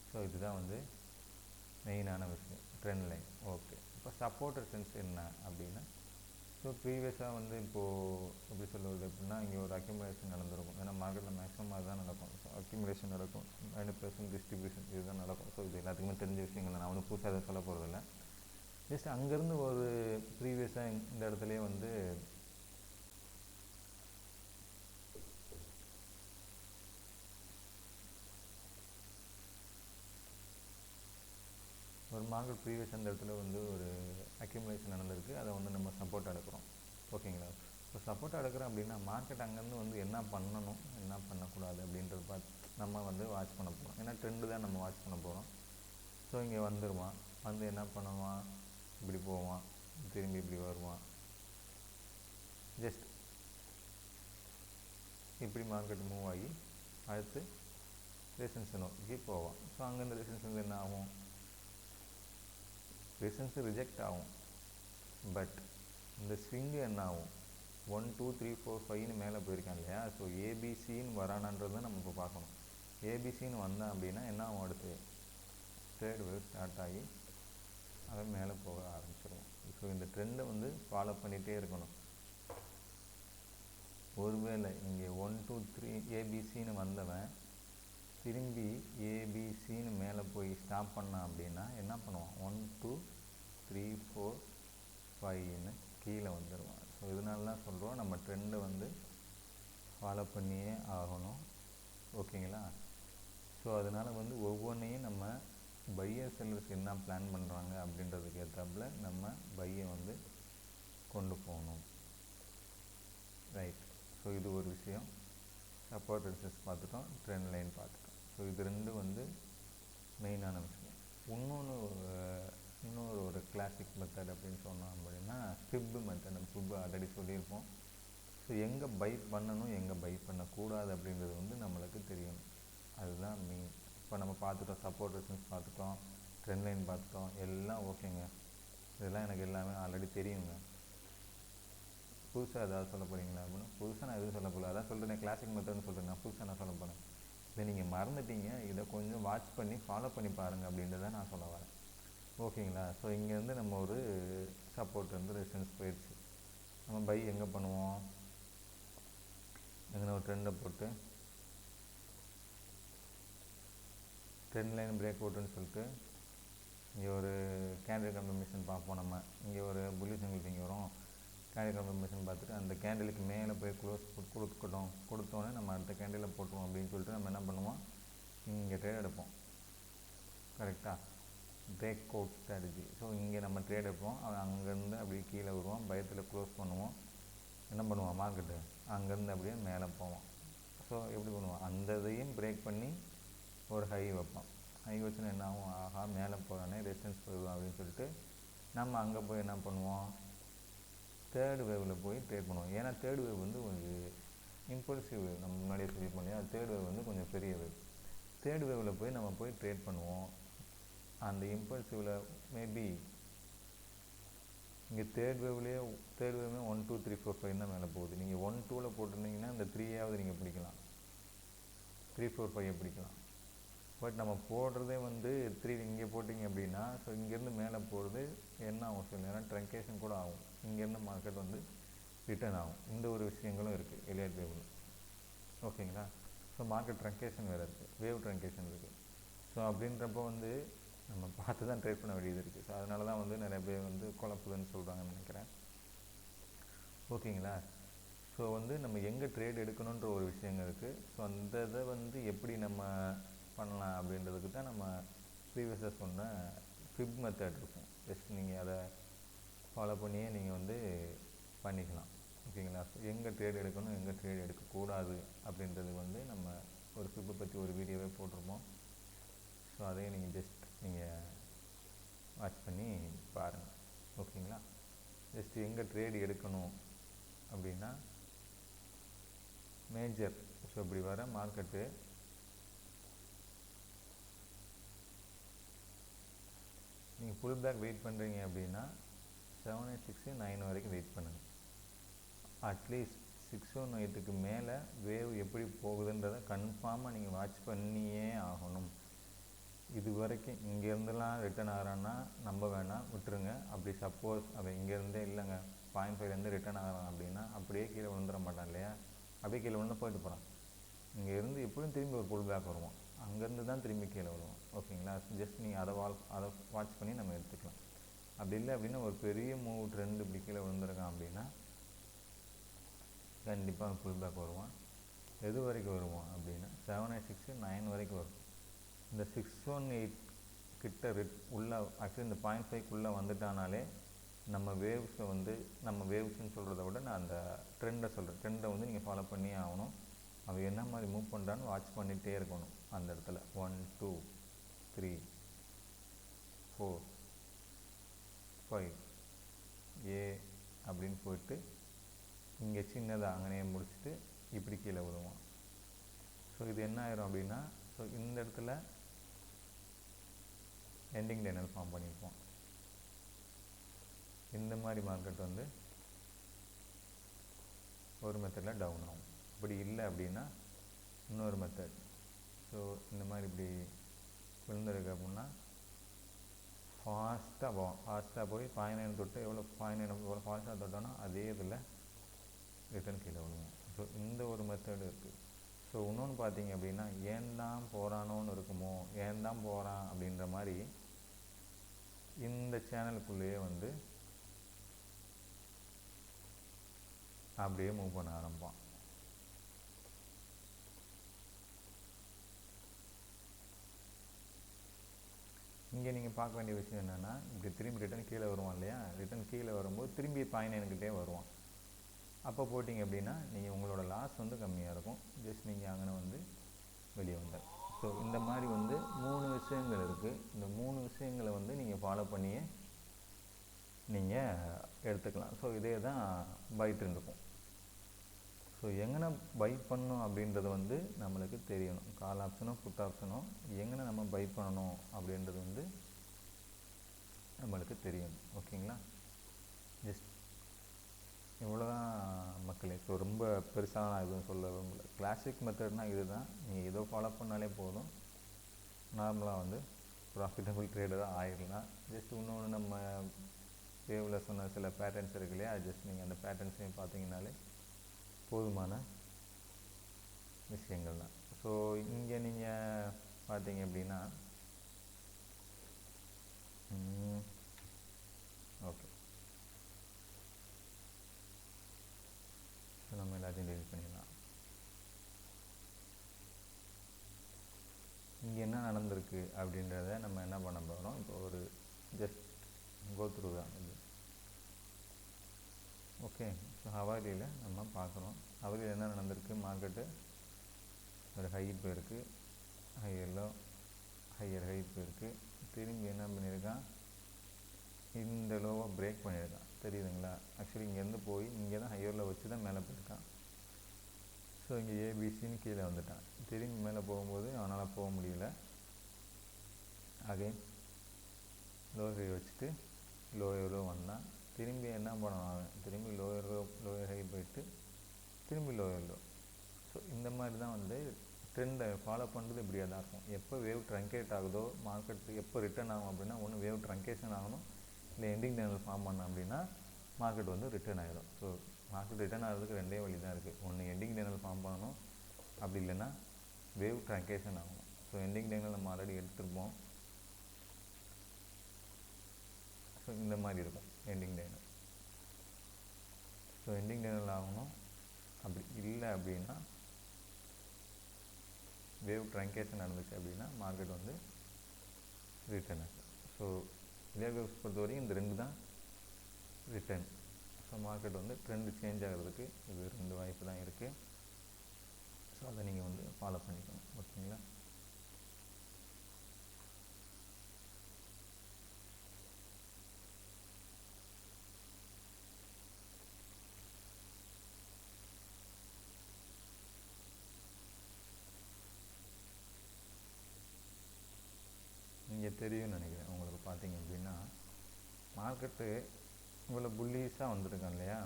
ஸோ இதுதான் வந்து மெயினான விஷயம், ட்ரெண்ட் லைன். ஓகே, இப்போ சப்போர்ட் ரெசிஸ்டன்ஸ் என்ன அப்படின்னா, ஸோ ப்ரீவியஸாக வந்து இப்போது எப்படி சொல்லுவது அப்படின்னா, இங்கே ஒரு அக்யூமுலேஷன் நடந்திருக்கும். ஏன்னா மார்க்கெட்டில் மேக்ஸிமம் அதுதான் நடக்கும். ஸோ அக்யூமுலேஷன் நடக்கும், மேனிபுலேஷன், டிஸ்ட்ரிபியூஷன், இதுதான் நடக்கும். ஸோ இது எல்லாத்துக்குமே தெரிஞ்ச விஷயங்கள். நான் வந்து புதுசாக எதுவும் சொல்ல போகிறதில்ல. ஜஸ்ட் அங்கேருந்து ஒரு ப்ரீவியஸாக இந்த இடத்துலையே வந்து ஒரு மார்க்கெட் ப்ரீவியஸ் அந்த இடத்துல வந்து ஒரு அக்யூமுலேஷன் நடந்திருக்கு, அதை வந்து நம்ம சப்போர்ட் எடுக்கிறோம். ஓகேங்களா? இப்போ சப்போர்ட் எடுக்கிறோம் அப்படின்னா மார்க்கெட் அங்கேருந்து வந்து என்ன பண்ணணும், என்ன பண்ணக்கூடாது அப்படின்றத பார்த்து நம்ம வந்து வாட்ச் பண்ண போகிறோம். ஏன்னா ட்ரெண்டு தான் நம்ம வாட்ச் பண்ண போகிறோம். ஸோ இங்கே வந்துடுவான், வந்து என்ன பண்ணுவான், இப்படி போவான், திரும்பி இப்படி வருவான், ஜஸ்ட் இப்படி மார்க்கெட் மூவ் ஆகி அடுத்து ரெசிஸ்டன்ஸ் நோக்கி போவான். ஸோ அங்கேருந்து ரெசிஸ்டன்ஸ் என்ன ஆகும்? ரெசிஸ்டன்ஸ் ரிஜெக்ட் ஆகும். பட் இந்த ஸ்விங்கு என்ன ஆகும்? 1 2 3 4 5ன்னு மேலே போயிருக்கான் இல்லையா? ஸோ ஏபிசின்னு வரானான்றது தான் நம்ம இப்போ பார்க்கணும். ஏபிசின்னு வந்தான் அப்படின்னா என்ன ஆகும்? அடுத்து தேர்ட் வேவ் ஸ்டார்ட் ஆகி அவன் மேலே போக ஆரம்பிச்சிருவான். ஸோ இந்த ட்ரெண்டை வந்து ஃபாலோ பண்ணிகிட்டே இருக்கணும். ஒருவேளை இங்கே 1 2 3 ஏபிசின்னு வந்தவன் திரும்பி ஏபிசின்னு மேலே போய் ஸ்டாப் பண்ணான் அப்படின்னா என்ன பண்ணுவான்? 1 2 3 4 5ன்னு கீழே வந்துடுவான். ஸோ இதனால தான் சொல்கிறோம், நம்ம ட்ரெண்டை வந்து ஃபாலோ பண்ணியே ஆகணும். ஓகேங்களா? ஸோ அதனால் வந்து ஒவ்வொன்றையும் நம்ம பையர் செல்லர்ஸ் என்ன பிளான் பண்ணுறாங்க அப்படின்றதுக்கு ஏற்றாப்புல நம்ம பையை வந்து கொண்டு போகணும். ரைட். ஸோ இது ஒரு விஷயம். சப்போர்ட் ரெசிஸ்டன்ஸ் பார்த்துட்டோம், ட்ரெண்ட் லைன் பார்த்துட்டோம். ஸோ இது ரெண்டும் வந்து மெயினான விஷயம். இன்னொரு ஒரு கிளாசிக் மெத்தட் அப்படின்னு சொன்னோம் அப்படின்னா ஃபிப் மெத்தட். நம்ம ஃபிப் ஆல்ரெடி சொல்லியிருப்போம். ஸோ எங்கே பை பண்ணணும், எங்கே பை பண்ணக்கூடாது அப்படின்றது வந்து நம்மளுக்கு தெரியணும். அதுதான் மெயின். இப்போ நம்ம பார்த்துட்டோம், சப்போர்ட் ரெசிஸ்டன்ஸ் பார்த்துட்டோம், ட்ரெண்ட் லைன் பார்த்துட்டோம், எல்லாம் ஓகேங்க. இதெல்லாம் எனக்கு எல்லாமே ஆல்ரெடி தெரியுங்க. புதுசாக ஏதாவது சொல்ல போகிறீங்களா அப்படின்னா, புதுசாக நான் எதுவும் சொல்ல போகல, அதான் சொல்கிறேன், கிளாசிக் மெத்தட்னு சொல்கிறேன். நான் புதுசாக நான் சொல்ல போகிறேன். இதை நீங்கள் மறந்துட்டீங்க, இதை கொஞ்சம் வாட்ச் பண்ணி ஃபாலோ பண்ணி பாருங்கள் அப்படின்றத நான் சொல்ல வரேன். ஓகேங்களா? ஸோ இங்கேருந்து நம்ம ஒரு சப்போர்ட் வந்து ரெசிஸ்டன்ஸ் போயிடுச்சு. நம்ம பை எங்கே பண்ணுவோம்? எங்கே ஒரு ட்ரெண்டை போட்டு ட்ரெண்ட் லைன் பிரேக் அவுட்டுன்னு சொல்லிட்டு இங்கே ஒரு கேண்டில் கன்ஃபர்மேஷன் பார்ப்போம். நம்ம இங்கே ஒரு புல்லிஷ் எங்களுக்கு இங்கே வரும், கேண்டில் கன்ஃபர்மேஷன் பார்த்துட்டு அந்த கேண்டிலுக்கு மேலே போய் க்ளோஸ் கொடுத்தோன்னே நம்ம அடுத்த கேண்டிலில் போட்டுருவோம் அப்படின்னு சொல்லிட்டு நம்ம என்ன பண்ணுவோம்? இங்கே ட்ரேட் எடுப்போம். கரெக்டாக? Break out strategy. ஸோ இங்கே நம்ம ட்ரேட் எடுப்போம், அவன் அங்கேருந்து அப்படியே கீழே வருவான், பயத்தில் க்ளோஸ் பண்ணுவோம், என்ன பண்ணுவான் மார்க்கெட்டு அங்கேருந்து அப்படியே மேலே போவான். ஸோ எப்படி பண்ணுவான், அந்த இதையும் பிரேக் பண்ணி ஒரு ஹை வைப்பான். ஹை வச்சுன்னா என்ன ஆகும், ஆஹா மேலே போகிறானே ரெசிஸ்டன்ஸ் போயிடுவான் அப்படின்னு சொல்லிட்டு நம்ம அங்கே போய் என்ன பண்ணுவோம், தேர்டு வேவில் போய் ட்ரேட் பண்ணுவோம். ஏன்னா தேர்ட் வேவ் வந்து கொஞ்சம் இம்பல்சிவ் வேவ், நம்ம முன்னாடியே சொல்லியிருப்போம் இல்லையா, தேர்ட் வேவ் வந்து கொஞ்சம் பெரிய வேவ். தேர்ட் வேவில் போய் நம்ம போய் ட்ரேட் பண்ணுவோம். அந்த இம்பல்சிவில் மேபி இங்கே தேர்ட் வேவ்லேயே 1 2 3 4 5 தான் மேலே போகுது. நீங்கள் 1 2ல் போட்டிருந்தீங்கன்னா இந்த 3யாவது நீங்கள் பிடிக்கலாம், 3 4 5 பிடிக்கலாம். பட் நம்ம போடுறதே வந்து 3 இங்கே போட்டிங்க அப்படின்னா, ஸோ இங்கேருந்து மேலே போகிறது என்ன ஆகும் சில நேரம் ட்ரங்கேஷன் கூட ஆகும், இங்கேருந்து மார்க்கெட் வந்து ரிட்டர்ன் ஆகும். இந்த ஒரு விஷயங்களும் இருக்குது எலியட் வேவில். ஓகேங்களா. ஸோ மார்க்கெட் ட்ரங்கேஷன் வேறு இருக்குது, வேவ் ட்ரங்கேஷன் இருக்குது. ஸோ அப்படின்றப்போ வந்து நம்ம பார்த்து தான் ட்ரேட் பண்ண வேண்டியது இருக்குது. ஸோ அதனால தான் வந்து நிறைய பேர் வந்து குழப்புதுன்னு சொல்கிறாங்கன்னு நினைக்கிறேன். ஓகேங்களா. ஸோ வந்து நம்ம எங்கே ட்ரேட் எடுக்கணுன்ற ஒரு விஷயங்கள் இருக்குது. ஸோ அந்த இதை வந்து எப்படி நம்ம பண்ணலாம் அப்படின்றதுக்கு தான் நம்ம ப்ரீவியஸாக சொன்ன ஃபிப் மெத்தட் இருக்கும். ஜஸ்ட் நீங்கள் அதை ஃபாலோ பண்ணியே நீங்கள் வந்து பண்ணிக்கலாம். ஓகேங்களா. ஸோ எங்கே ட்ரேட் எடுக்கணும், எங்கே ட்ரேட் எடுக்கக்கூடாது அப்படின்றது வந்து நம்ம ஒரு ஃபிப்பை பற்றி ஒரு வீடியோவே போட்டிருப்போம். ஸோ அதையும் நீங்கள் ஜஸ்ட் நீங்கள் வாட்ச் பண்ணி பாருங்கள். ஓகேங்களா. ஜஸ்ட் எங்கே ட்ரேட் எடுக்கணும் அப்படின்னா மேஜர், ஸோ இப்படி வர மார்க்கெட்டு நீங்கள் ஃபுல் பேக் வெயிட் பண்ணுறீங்க அப்படின்னா 786 9 வரைக்கும் வெயிட் பண்ணுங்கள். அட்லீஸ்ட் 618க்கு மேலே வேவ் எப்படி போகுதுன்றதை கன்ஃபார்மாக நீங்கள் வாட்ச் பண்ணியே ஆகணும். இது வரைக்கும் இங்கேருந்துலாம் ரிட்டர்ன் ஆகிறான்னா நம்ப வேணாம், விட்டுருங்க. அப்படி சப்போஸ் அவன் இங்கேருந்தே இல்லைங்க 0.5லேருந்து ரிட்டர்ன் ஆகிறான் அப்படின்னா அப்படியே கீழே விழுந்துட மாட்டான் இல்லையா, அப்படியே கீழே விழுந்து போயிட்டு போகிறான். இங்கேருந்து எப்படியும் திரும்பி ஒரு புல் பேக் வருவான், அங்கேருந்து தான் திரும்பி கீழே விழுவான். ஓகேங்களா. ஜஸ்ட் நீங்கள் அதை வாட்ச் பண்ணி நம்ம எடுத்துக்கலாம். அப்படி இல்லை அப்படின்னா ஒரு பெரிய மூவ் ட்ரெண்ட் இப்படி கீழே விழுந்துருக்கான் அப்படின்னா கண்டிப்பாக புல் பேக் வருவான். எது வரைக்கும் வருவான் அப்படின்னா 786 9 வரைக்கும் வரும். இந்த 618 கிட்ட உள்ள ஆக்சுவலி இந்த 0.5க்குள்ளே வந்துட்டானாலே நம்ம வேவ்ஸை வந்து, நம்ம வேவ்ஸ்ன்னு சொல்கிறத விட நான் அந்த ட்ரெண்டை சொல்கிறேன், ட்ரெண்டை வந்து நீங்கள் ஃபாலோ பண்ணியே ஆகணும். அவன் என்ன மாதிரி மூவ் பண்ணுறான்னு வாட்ச் பண்ணிகிட்டே இருக்கணும். அந்த இடத்துல 1 2 3 4 5 ஏ அப்படின்னு போயிட்டு இங்கே சின்னதாக அங்கனையே முடிச்சுட்டு இப்படி கீழே விழுவான். ஸோ இது என்ன ஆயிரும் அப்படின்னா, ஸோ இந்த இடத்துல எண்டிங் டேனல் ஃபார்ம் பண்ணியிருப்போம். இந்த மாதிரி மார்க்கெட் வந்து ஒரு மெத்தடில் டவுன் ஆகும். இப்படி இல்லை அப்படின்னா இன்னொரு மெத்தட். ஸோ இந்த மாதிரி இப்படி விழுந்திருக்கு அப்படின்னா ஃபாஸ்ட்டாக போய் 0.9 தொட்டு எவ்வளோ 0.9 எவ்வளோ ஃபாஸ்ட்டாக தொட்டோன்னா அதே இதில் ரிட்டர்ன் கீழே விழுவோம். ஸோ இந்த ஒரு மெத்தடு இருக்குது. ஸோ இன்னொன்று பார்த்தீங்க அப்படின்னா ஏன் தான் போகிறானோன்னு இருக்குமோ, ஏன் தான் போகிறான் அப்படின்ற மாதிரி இந்த சேனலுக்குள்ளேயே வந்து அப்படியே மூவ் பண்ண ஆரம்பிப்பான். இங்கே நீங்கள் பார்க்க வேண்டிய விஷயம் என்னென்னா, இப்படி திரும்பி ரிட்டன் கீழே வருவான் இல்லையா, ரிட்டன் கீழே வரும்போது திரும்பி 0.9கிட்டே வருவான். அப்போ போட்டிங்க அப்படின்னா நீங்கள் உங்களோட லாஸ் வந்து கம்மியாக இருக்கும். ஜஸ்ட் நீங்கள் அங்கே வந்து வெளியே வந்தால். ஸோ இந்த மாதிரி வந்து 3 விஷயங்கள் இருக்குது. இந்த 3 விஷயங்களை வந்து நீங்கள் ஃபாலோ பண்ணியே நீங்கள் எடுத்துக்கலாம். ஸோ இதே தான் பை ட்ரெண்ட் இருக்கும். ஸோ எங்கே பை பண்ணணும் அப்படின்றது வந்து நம்மளுக்கு தெரியணும். கால் ஆப்ஷனோ புட் ஆப்ஷனோ எங்கே நம்ம பை பண்ணணும் அப்படின்றது வந்து நம்மளுக்கு தெரியணும். ஓகேங்களா. ஜஸ்ட் இவ்வளோதான் மக்களே. ஸோ ரொம்ப பெருசாக நான் எதுவும் சொல்ல விரும்பல. கிளாசிக் மெத்தட்னால் இது தான். நீங்கள் ஏதோ ஃபாலோ பண்ணாலே போதும், நார்மலாக வந்து ப்ராஃபிட்டபிள் ட்ரேடராக ஆயிடலாம். ஜஸ்ட் இன்னொன்று நம்ம வேவில் சொன்ன சில பேட்டர்ன்ஸ் இருக்கு இல்லையா, ஜஸ்ட் நீங்கள் அந்த பேட்டர்ன்ஸையும் பார்த்தீங்கன்னாலே போதுமான விஷயங்கள் தான். ஸோ இங்கே நீங்கள் பார்த்தீங்க அப்படின்னா ஓகே, ஸோ நம்ம எல்லாத்தையும் டெலிட் பண்ணிடலாம். இங்கே என்ன நடந்திருக்கு அப்படின்றத நம்ம என்ன பண்ண போகிறோம், இப்போ ஒரு ஜஸ்ட் கோ த்ரூ தான் இது. ஓகே, ஸோ ஹவாலியில் நம்ம பார்க்குறோம். ஹவாலியில் என்ன நடந்திருக்கு, மார்க்கெட்டு ஒரு ஹை போயிருக்கு, ஹையரில் ஹையர் ஹை போயிருக்கு, திரும்பி என்ன பண்ணியிருக்கான், இந்த லோவை பிரேக் பண்ணியிருக்கான். தெரியுதுங்களா? ஆக்சுவலி இங்கேருந்து போய் இங்கே தான் ஹையரில் வச்சு தான் மேலே போயிருக்கான். ஸோ இங்கே ஏபிசின்னு கீழே வந்துட்டான். திரும்பி மேலே போகும்போது அவனால் போக முடியல. அகைன் லோயர் ஹை வச்சுட்டு லோயர் லோ வந்தான். திரும்பி என்ன பண்ணணும், அவன் திரும்பி லோயர் ஹை போயிட்டு திரும்பி லோயர் லோ. ஸோ இந்த மாதிரி தான் வந்து ட்ரெண்டை ஃபாலோ பண்ணுறது இப்படியாக தான் இருக்கும். எப்போ வேவ் ட்ரங்கேட் ஆகுதோ மார்க்கெட்டு எப்போ ரிட்டர்ன் ஆகும் அப்படின்னா, ஒன்று வேவ் ட்ரங்கேஷன் ஆகணும், இல்லை எண்டிங் சேனல் ஃபார்ம் பண்ணோம் அப்படின்னா மார்க்கெட் வந்து ரிட்டர்ன் ஆகிடும். ஸோ மார்க்கெட் ரிட்டர்ன் ஆகிறதுக்கு ரெண்டே வழி தான் இருக்குது. ஒன்று எண்டிங் சேனல் ஃபார்ம் பண்ணணும், அப்படி இல்லைன்னா வேவ் ட்ரங்கேஷன் ஆகணும். ஸோ எண்டிங் சேனல் நம்ம ஆல்ரெடி எடுத்துருப்போம். ஸோ இந்த மாதிரி இருக்கும் ending channel. So ending channel ஆகணும். அப்படி இல்லை அப்படின்னா வேவ் ட்ரங்கேஷன் நடந்துச்சு அப்படின்னா மார்க்கெட் வந்து ரிட்டர்ன் ஆகும். ஸோ ரியல் வேவ்ஸ் பொறுத்த வரைக்கும் இந்த ரெண்டு தான் ரிட்டர்ன். ஸோ மார்க்கெட் வந்து ட்ரெண்டு சேஞ்ச் ஆகிறதுக்கு இது ரெண்டு வாய்ப்பு தான் இருக்குது. ஸோ அதை நீங்கள் வந்து ஃபாலோ பண்ணிக்கணும். ஓகேங்களா? இங்கே தெரியும்னு நினைக்கிறேன் உங்களுக்கு. பார்த்தீங்க அப்படின்னா மார்க்கெட்டு இவ்வளோ புல்லிஷாக வந்துருக்கான் இல்லையா,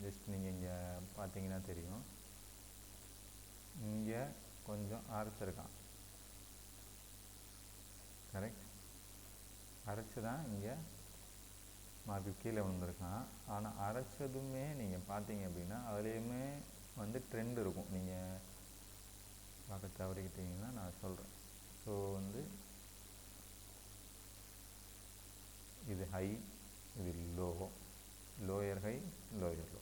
ஜஸ்ட் நீங்கள் இங்கே பார்த்தீங்கன்னா தெரியும். இங்கே கொஞ்சம் அரைச்சிருக்கான், கரெக்ட்? அரைச்சி தான் இங்கே மார்க்கெட் கீழே வந்திருக்கான். ஆனால் அரைச்சதுமே நீங்கள் பார்த்தீங்க அப்படின்னா அதுலேயுமே வந்து ட்ரெண்ட் இருக்கும். நீங்கள் பார்க்க தவறிக்கிட்டீங்கன்னா நான் சொல்கிறேன். ஸோ வந்து இது ஹை, இது low, lower high, lower low.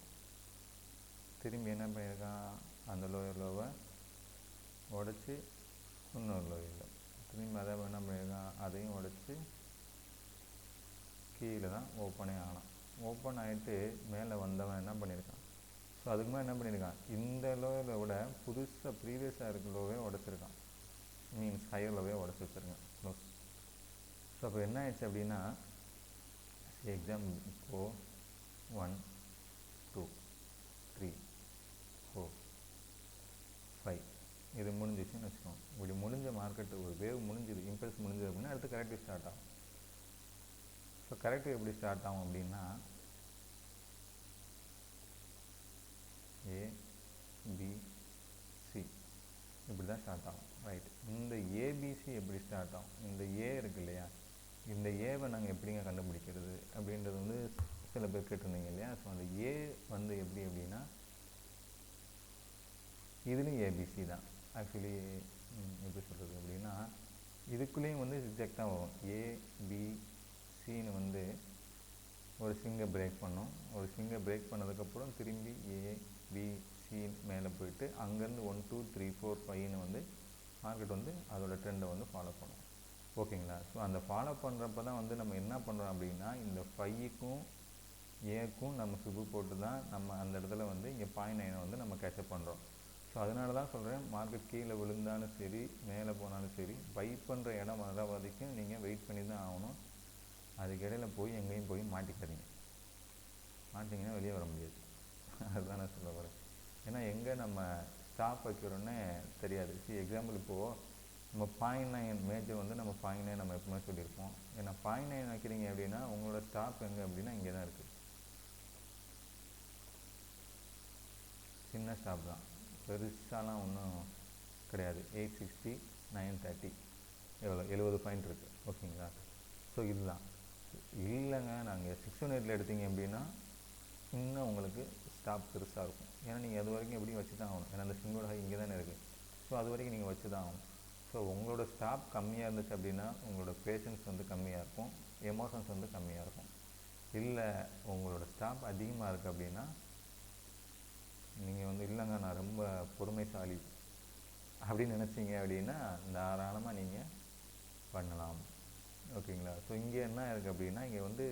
திரும்பி என்ன பண்ணியிருக்கான், அந்த லோயர் லோவை உடச்சி இன்னொரு லோயர் லோ, திரும்பி அதை என்ன பண்ணியிருக்கான், அதையும் உடச்சி கீழே தான் ஓப்பனே ஆனான். ஓப்பன் ஆகிட்டு மேலே வந்தவன் என்ன பண்ணியிருக்கான், ஸோ அதுக்கு மேலே என்ன பண்ணியிருக்கான், இந்த லோயரை விட புதுசாக ப்ரீவியஸாக இருக்கிற லோவே உடச்சிருக்கான். மீன்ஸ் ஹையர் லோவே உடச்சி வச்சுருங்க க்ளோஸ். ஸோ அப்போ என்ன ஆயிடுச்சு அப்படின்னா, எக்ஸாம்பிள் இப்போது 1 2 3 4 5 இது முடிஞ்சிச்சுன்னு வச்சுக்கோங்க. இப்படி முடிஞ்ச மார்க்கெட்டு ஒரு வேவ் முடிஞ்சுது, இம்பல்ஸ் முடிஞ்சது அப்படின்னா அடுத்து கரெக்டிவ் ஸ்டார்ட் ஆகும். ஸோ கரெக்டிவ் எப்படி ஸ்டார்ட் ஆகும் அப்படின்னா, ஏபிசி இப்படி தான் ஸ்டார்ட் ஆகும், ரைட்? இந்த ஏபிசி எப்படி ஸ்டார்ட் ஆகும், இந்த ஏ இருக்கு இல்லையா, இந்த ஏவை நாங்கள் எப்படிங்க கண்டுபிடிக்கிறது அப்படின்றது வந்து சில பேர் கேட்டிருந்தீங்க இல்லையா. ஸோ அந்த ஏ வந்து எப்படி அப்படின்னா, இதுலேயும் ஏபிசி தான் ஆக்சுவலி. எப்படி சொல்கிறது அப்படின்னா, இதுக்குள்ளேயும் வந்து ஜிக்ஜாக் தான் வரும். ஏபிசின்னு வந்து ஒரு ஸ்விங்கை பிரேக் பண்ணும். ஒரு ஸ்விங்கை பிரேக் பண்ணதுக்கப்புறம் திரும்பி ஏபிசி மேலே போயிட்டு அங்கேருந்து 1 2 3 4 5ன்னு வந்து மார்க்கெட் வந்து அதோட ட்ரெண்டை வந்து ஃபாலோ பண்ணும். ஓகேங்களா? ஸோ அந்த ஃபாலோ பண்ணுறப்ப தான் வந்து நம்ம என்ன பண்ணுறோம் அப்படின்னா, இந்த 5க்கும் ஏக்கும் நம்ம சுபு போட்டு தான் நம்ம அந்த இடத்துல வந்து இங்கே 0.9 வந்து நம்ம கேட்சப் பண்ணுறோம். ஸோ அதனால தான் சொல்கிறேன், மார்க்கெட் கீழே விழுந்தாலும் சரி மேலே போனாலும் சரி பை பண்ணுற இடம் வர வரைக்கும் நீங்கள் வெயிட் பண்ணி தான் ஆகணும். அதுக்கு இடையில போய் எங்கேயும் போய் மாட்டிக்காதீங்க. மாட்டிங்கன்னா வெளியே வர முடியாது. அதுதான் நான் சொல்ல வரேன். ஏன்னா எங்கே நம்ம ஸ்டாப் வைக்கிறோன்னே தெரியாது. எக்ஸாம்பிள் இப்போது நம்ம 0.9 மேஜர் வந்து நம்ம 0.9 நம்ம எப்பவுமே சொல்லியிருப்போம். ஏன்னா 0.9 வைக்கிறீங்க அப்படின்னா உங்களோட ஸ்டாப் எங்கே அப்படின்னா இங்கே தான் இருக்குது. சின்ன ஸ்டாப் தான், பெருசாலாம் ஒன்றும் கிடையாது. 860 930 எவ்வளோ 70 பாயிண்ட் இருக்குது. ஓகேங்களா? ஸோ இதுதான். இல்லைங்க நாங்கள் 618 எடுத்தீங்க அப்படின்னா இன்னும் உங்களுக்கு ஸ்டாப் பெருசாக இருக்கும். ஏன்னா நீங்கள் அது வரைக்கும் எப்படியும் வச்சு தான் ஆகணும். ஏன்னா அந்த ஸ்விங்கோட ஹை இங்கே தானே இருக்குது. ஸோ அது வரைக்கும் நீங்கள் வச்சு தான் ஆகணும். ஸோ உங்களோட ஸ்டாப் கம்மியாக இருந்துச்சு அப்படின்னா உங்களோட பேஷன்ஸ் வந்து கம்மியாக இருக்கும், எமோஷன்ஸ் வந்து கம்மியாக இருக்கும். இல்லை உங்களோட ஸ்டாப் அதிகமாக இருக்குது அப்படின்னா நீங்கள் வந்து இல்லைங்க நான் ரொம்ப பொறுமைசாலி அப்படின்னு நினச்சிங்க அப்படின்னா தாராளமாக நீங்கள் பண்ணலாம். ஓகேங்களா? ஸோ இங்கே என்ன இருக்குது அப்படின்னா, இங்கே வந்து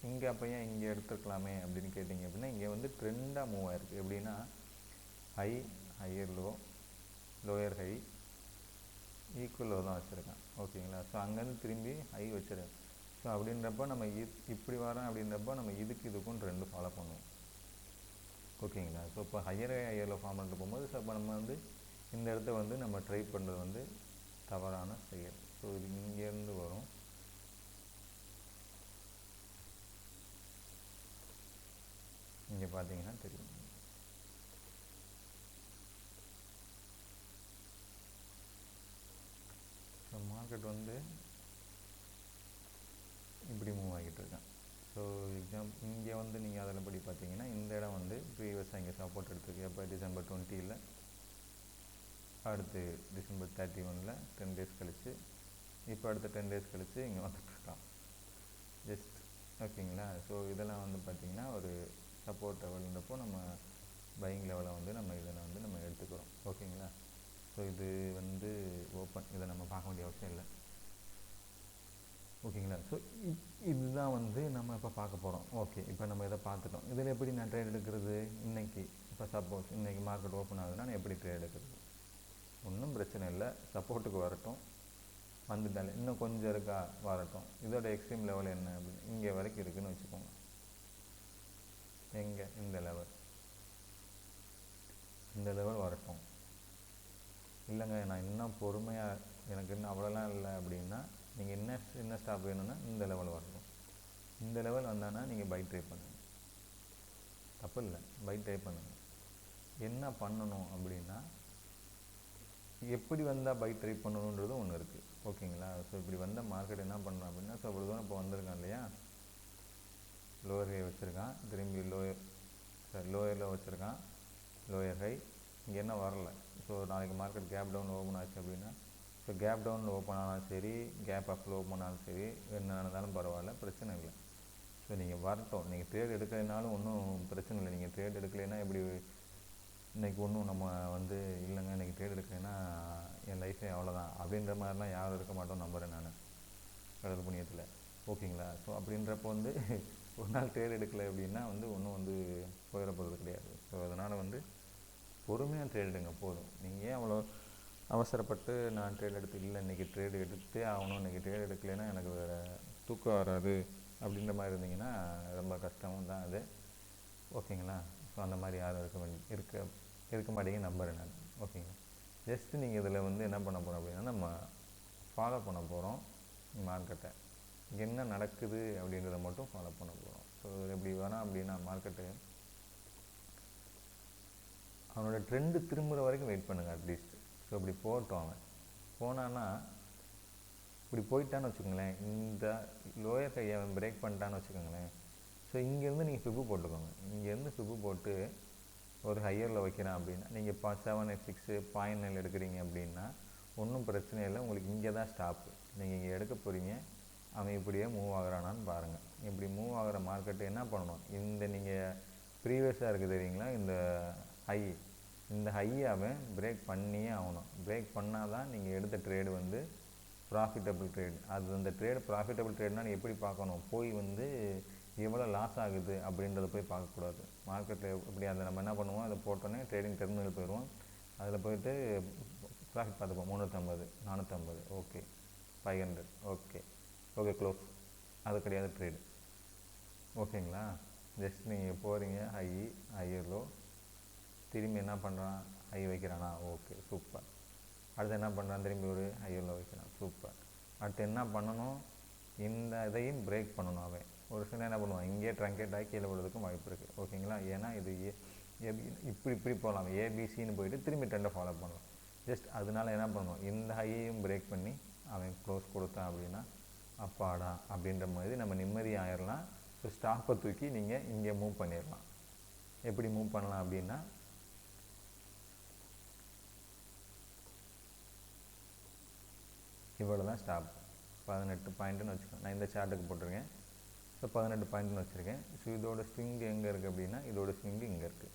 இங்கே அப்போ ஏன் இங்கே எடுத்துருக்கலாமே அப்படின்னு கேட்டிங்க அப்படின்னா, இங்கே வந்து ட்ரெண்டாக மூவ் ஆயிருக்கு. எப்படின்னா high, higher low, lower high, equal low தான் வச்சுருக்கேன். ஓகேங்களா? ஸோ அங்கேருந்து திரும்பி ஹை வச்சுருக்கேன். ஸோ அப்படின்றப்போ நம்ம இப்படி வரோம் அப்படின்றப்போ நம்ம இதுக்கும் ட்ரெண்டு ஃபாலோ பண்ணுவோம். ஓகேங்களா? ஸோ இப்போ ஹையர் லோ ஃபார்ம் பண்ணிட்டு போகும்போது ஸோ இப்போ நம்ம வந்து இந்த இடத்த வந்து நம்ம ட்ரை பண்ணுறது வந்து தவறான செயல். ஸோ இது இங்கேருந்து வரும். இங்கே பார்த்தீங்கன்னா தெரியும். ஸோ மார்க்கெட் வந்து இப்படி மூவ் ஆகிட்டு இருக்கேன். ஸோ இங்கே வந்து நீங்கள் அதில் படி பார்த்தீங்கன்னா இந்த இடம் வந்து ப்ரீவியஸாக இங்கே சப்போர்ட் எடுத்துருக்கு. எப்போ டிசம்பர் 20ல், அடுத்து டிசம்பர் 31ல் 10 டேஸ் கழிச்சு, இப்போ அடுத்த 10 டேஸ் கழிச்சு இங்கே வந்துட்டுருக்கான் ஜஸ்ட். ஓகேங்களா? ஸோ இதெல்லாம் வந்து பார்த்திங்கன்னா ஒரு சப்போர்ட் லெவல்ன்றப்போ நம்ம பையிங் லெவலை வந்து நம்ம இதில் வந்து நம்ம எடுத்துக்கிறோம். ஓகேங்களா? ஸோ இது வந்து ஓப்பன், இதை நம்ம பார்க்க வேண்டிய அவசியம் இல்லை. ஓகேங்களா? ஸோ இதுதான் வந்து நம்ம இப்போ பார்க்க போகிறோம். ஓகே, இப்போ நம்ம இதை பார்த்துட்டோம். இதில் எப்படி நான் ட்ரேட் எடுக்கிறது? இன்றைக்கி இப்போ சப்போஸ் இன்றைக்கி மார்க்கெட் ஓப்பன் ஆகுதுன்னா நான் எப்படி ட்ரேட் எடுக்கிறது? ஒன்றும் பிரச்சனை இல்லை. சப்போர்ட்டுக்கு வரட்டும், வந்துட்டாலே இன்னும் கொஞ்சம் இருக்கா வரட்டும். இதோட எக்ஸ்ட்ரீம் லெவல் என்ன அப்படின்னு இங்கே வரைக்கும் இருக்குதுன்னு வச்சுக்கோங்க. எங்கே? இந்த லெவல் வரட்டும். இல்லைங்க நான் இன்னும் பொறுமையாக, எனக்கு இன்னும் அவ்வளோலாம் இல்லை அப்படின்னா நீங்கள் என்ன ஸ்டாப் வேணும்னா இந்த லெவல் வரணும். இந்த லெவல் வந்தானா நீங்கள் பை ட்ரை பண்ணுங்கள், தப்பு இல்லை, பை ட்ரை பண்ணுங்கள். என்ன பண்ணணும் அப்படின்னா, எப்படி வந்தால் பை ட்ரை பண்ணணுன்றது ஒன்று இருக்குது. ஓகேங்களா? ஸோ இப்படி வந்தால் மார்க்கெட் என்ன பண்ணுறோம் அப்படின்னா, ஸோ அவ்வளோ தூரம் இப்போ வந்திருக்கான் இல்லையா, லோயர் ஹை வச்சுருக்கான், திரும்பி லோயரில் வச்சுருக்கான், லோயர் ஹை, இங்கே என்ன வரலை. ஸோ நாளைக்கு மார்க்கெட் கேப் டவுன் ஓப்பன் ஆச்சு அப்படின்னா, ஸோ கேப் டவுன் ஓப்பன் ஆனாலும் சரி, கேப் அப்பில் ஓப்பன் ஆனாலும் சரி, என்ன நடந்தாலும் பரவாயில்ல, பிரச்சனை இல்லை. ஸோ நீங்கள் வரட்டும். நீங்கள் ட்ரேட் எடுக்கலைனாலும் ஒன்றும் பிரச்சனை இல்லை. நீங்கள் ட்ரேட் எடுக்கலைன்னா எப்படி இன்றைக்கி ஒன்றும் நம்ம வந்து இல்லைங்க இன்றைக்கி ட்ரேட் எடுக்கலைன்னா என் லைஃபே அவ்வளோதான் அப்படின்ற மாதிரிலாம் யாரும் இருக்க மாட்டோம் நம்புகிறேன் நான், கடவுள் புண்ணியத்தில். ஓகேங்களா? ஸோ அப்படின்றப்போ வந்து ஒரு நாள் ட்ரேட் எடுக்கலை அப்படின்னா வந்து ஒன்றும் வந்து போயிட போகிறது கிடையாது. ஸோ அதனால் வந்து பொறுமையாக ட்ரேட் எடுங்க போதும். நீங்கள் ஏன் அவ்வளோ அவசரப்பட்டு நான் ட்ரேட் எடுத்து இல்லை இன்றைக்கி ட்ரேடு எடுத்தே ஆகணும், இன்றைக்கி ட்ரேட் எடுக்கலைன்னா எனக்கு வேறு தூக்கம் வராது அப்படின்ற மாதிரி இருந்தீங்கன்னா ரொம்ப கஷ்டமும் தான் அது. ஓகேங்களா? ஸோ அந்த மாதிரி யாரும் இருக்க மாட்டேங்க நம்புகிறேன் நான். ஓகேங்களா? ஜஸ்ட்டு நீங்கள் இதில் வந்து என்ன பண்ண போகிறோம் அப்படின்னா, நம்ம ஃபாலோ பண்ண போகிறோம் மார்க்கெட்டை, என்ன நடக்குது அப்படின்றத மட்டும் ஃபாலோ பண்ண போகிறோம். ஸோ எப்படி வரான் அப்படின்னா மார்க்கெட்டு அவனோட ட்ரெண்டு திரும்புகிற வரைக்கும் வெயிட் பண்ணுங்கள் அட்லீஸ்ட். ஸோ இப்படி போட்டோம், அவன் போனான்னா இப்படி போயிட்டான்னு வச்சுக்கோங்களேன், இந்த லோயர் கையை அவன் பிரேக் பண்ணிட்டான்னு வச்சுக்கோங்களேன். ஸோ இங்கேருந்து நீங்கள் ஃபிப்பு போட்டுக்கோங்க. இங்கேருந்து ஃபிப்பு போட்டு ஒரு ஹையரில் வைக்கிறான் அப்படின்னா, நீங்கள் 786 0.9 எடுக்கிறீங்க அப்படின்னா ஒன்றும் பிரச்சனை இல்லை. உங்களுக்கு இங்கே தான் ஸ்டாப்பு. நீங்கள் இங்கே எடுக்க போகிறீங்க. அவன் இப்படியே மூவ் ஆகுறானான்னு பாருங்கள். இப்படி மூவ் ஆகிற மார்க்கெட்டு என்ன பண்ணணும், இந்த நீங்கள் ப்ரீவியஸாக இருக்குது தெரியுங்களா, இந்த ஹையை அவன் பிரேக் பண்ணியே ஆகணும். பிரேக் பண்ணால் தான் நீங்கள் எடுத்த ட்ரேடு வந்து ப்ராஃபிட்டபிள் ட்ரேடு. அது அந்த ட்ரேடு ப்ராஃபிட்டபிள் ட்ரேட்னால் எப்படி பார்க்கணும், போய் வந்து எவ்வளோ லாஸ் ஆகுது அப்படின்றத போய் பார்க்கக்கூடாது. மார்க்கெட்டில் எப்படி அதை நம்ம என்ன பண்ணுவோம், அதை போட்டோன்னே ட்ரேடிங் டெர்மினல் போயிடுவோம். அதில் போய்ட்டு ப்ராஃபிட் பார்த்துப்போம். 350, 450, ஓகே, 500, ஓகே க்ளோஸ். அது கிடையாது ட்ரேடு. ஓகேங்களா? ஜஸ்ட் நீங்கள் போகிறீங்க, ஹையர் லோ, திரும்பி என்ன பண்ணுறான், ஹை வைக்கிறானா, ஓகே சூப்பர். அடுத்து என்ன பண்ணுறான், திரும்பி ஒரு ஹையர் லோ வைக்கிறான், சூப்பர். அடுத்து என்ன பண்ணணும், இந்த இதையும் பிரேக் பண்ணணும். அவன் ஒரு சில என்ன பண்ணுவான், இங்கே ட்ரங்கேட் ஆகி கீழே விடுறதுக்கும் வாய்ப்பு இருக்குது. ஓகேங்களா? ஏன்னா இது இப்படி போகலாம், ஏபிசின்னு போயிட்டு திரும்பி ட்ரெண்டை ஃபாலோ பண்ணலாம். ஜஸ்ட் அதனால என்ன பண்ணணும், இந்த ஹையையும் பிரேக் பண்ணி அவன் க்ளோஸ் கொடுத்தான் அப்படின்னா அப்பாடா அப்படின்ற மாதிரி நம்ம நிம்மதி ஆயிடலாம். ஸோ ஸ்டாப்பை தூக்கி நீங்கள் இங்கே மூவ் பண்ணிடலாம். எப்படி மூவ் பண்ணலாம் அப்படின்னா, இவ்வளோ தான் ஸ்டாப், 18 பாயிண்ட்டுன்னு வச்சுக்கோங்க. நான் இந்த சார்ட்டுக்கு போட்டிருக்கேன். ஸோ 18 பாயிண்ட்னு வச்சுருக்கேன். ஸோ இதோட ஸ்விங்கு எங்கே இருக்குது அப்படின்னா, இதோட ஸ்விங்கு இங்கே இருக்குது,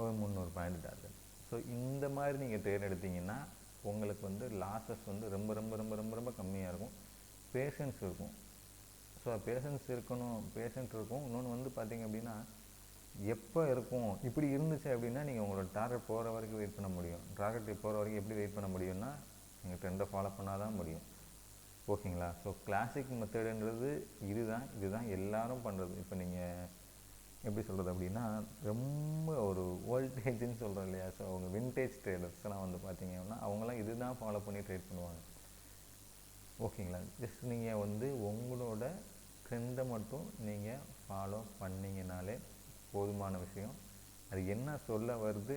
ஒரு 300 பாயிண்ட் டார்கெட். ஸோ இந்த மாதிரி நீங்கள் ட்ரேட் எடுத்திங்கன்னா உங்களுக்கு வந்து லாஸஸ் வந்து ரொம்ப ரொம்ப ரொம்ப ரொம்ப ரொம்ப கம்மியாக இருக்கும். பேஷன்ஸ் இருக்கும். ஸோ பேஷன்ஸ் இருக்கணும், பேஷன்ஸ் இருக்கும். இன்னொன்று வந்து பார்த்தீங்க அப்படின்னா எப்போ இருக்கும் இப்படி இருந்துச்சு அப்படின்னா நீங்கள் உங்களோட டார்கெட் போகிற வரைக்கும் வெயிட் பண்ண முடியும். டார்கெட் போகிற வரைக்கும் எப்படி வெயிட் பண்ண முடியும்னா நீங்கள் ட்ரெண்டை ஃபாலோ பண்ணால் தான் முடியும். ஓகேங்களா? ஸோ கிளாசிக் மெத்தடுன்றது இதுதான் எல்லாரும் பண்ணுறது. இப்போ நீங்கள் எப்படி சொல்கிறது அப்படின்னா ரொம்ப ஒரு வோல்டேஜ்னு சொல்கிறோம் இல்லையா? ஸோ அவங்க வின்டேஜ் ட்ரேடர்ஸ்லாம் வந்து பார்த்தீங்க அப்படின்னா அவங்களாம் இதுதான் ஃபாலோ பண்ணி ட்ரேட் பண்ணுவாங்க. ஓகேங்களா? ஜஸ்ட் நீங்கள் வந்து உங்களோட ட்ரெண்டை மட்டும் நீங்கள் ஃபாலோ பண்ணிங்கனாலே போதுமான விஷயம். அது என்ன சொல்ல வருது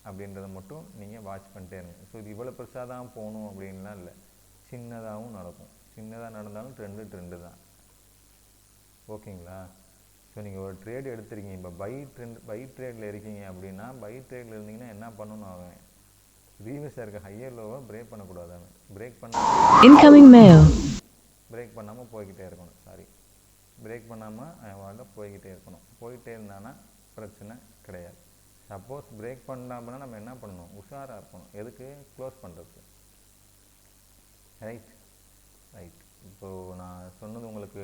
அப்படின்றத மட்டும் நீங்கள் வாட்ச் பண்ணிட்டே இருங்க. ஸோ இது இவ்வளோ பெருசாக தான் போகணும் அப்படின்லாம் இல்லை, சின்னதாகவும் நடக்கும். சின்னதாக நடந்தாலும் ட்ரெண்டு தான். ஓகேங்களா? ஸோ நீங்கள் ஒரு ட்ரேடு எடுத்துருக்கீங்க, இப்போ பை ட்ரேடில் இருக்கீங்க அப்படின்னா பை ட்ரேடில் இருந்தீங்கன்னா என்ன பண்ணணும்? அவன் ப்ரீவியஸாக இருக்க ஹையர் லோவை பிரேக் பண்ணக்கூடாது. அவன் பிரேக் பண்ணாமல் போய்கிட்டே இருக்கணும். பிரேக் பண்ணாமல் அவன் போய்கிட்டே இருக்கணும். போய்கிட்டே இருந்தானா பிரச்சனை கிடையாது. சப்போஸ் பிரேக் பண்ணாமல் நம்ம என்ன பண்ணணும்? உஷாராக இருக்கணும். எதுக்கு? க்ளோஸ் பண்ணுறதுக்கு. ரைட். இப்போது நான் சொன்னது உங்களுக்கு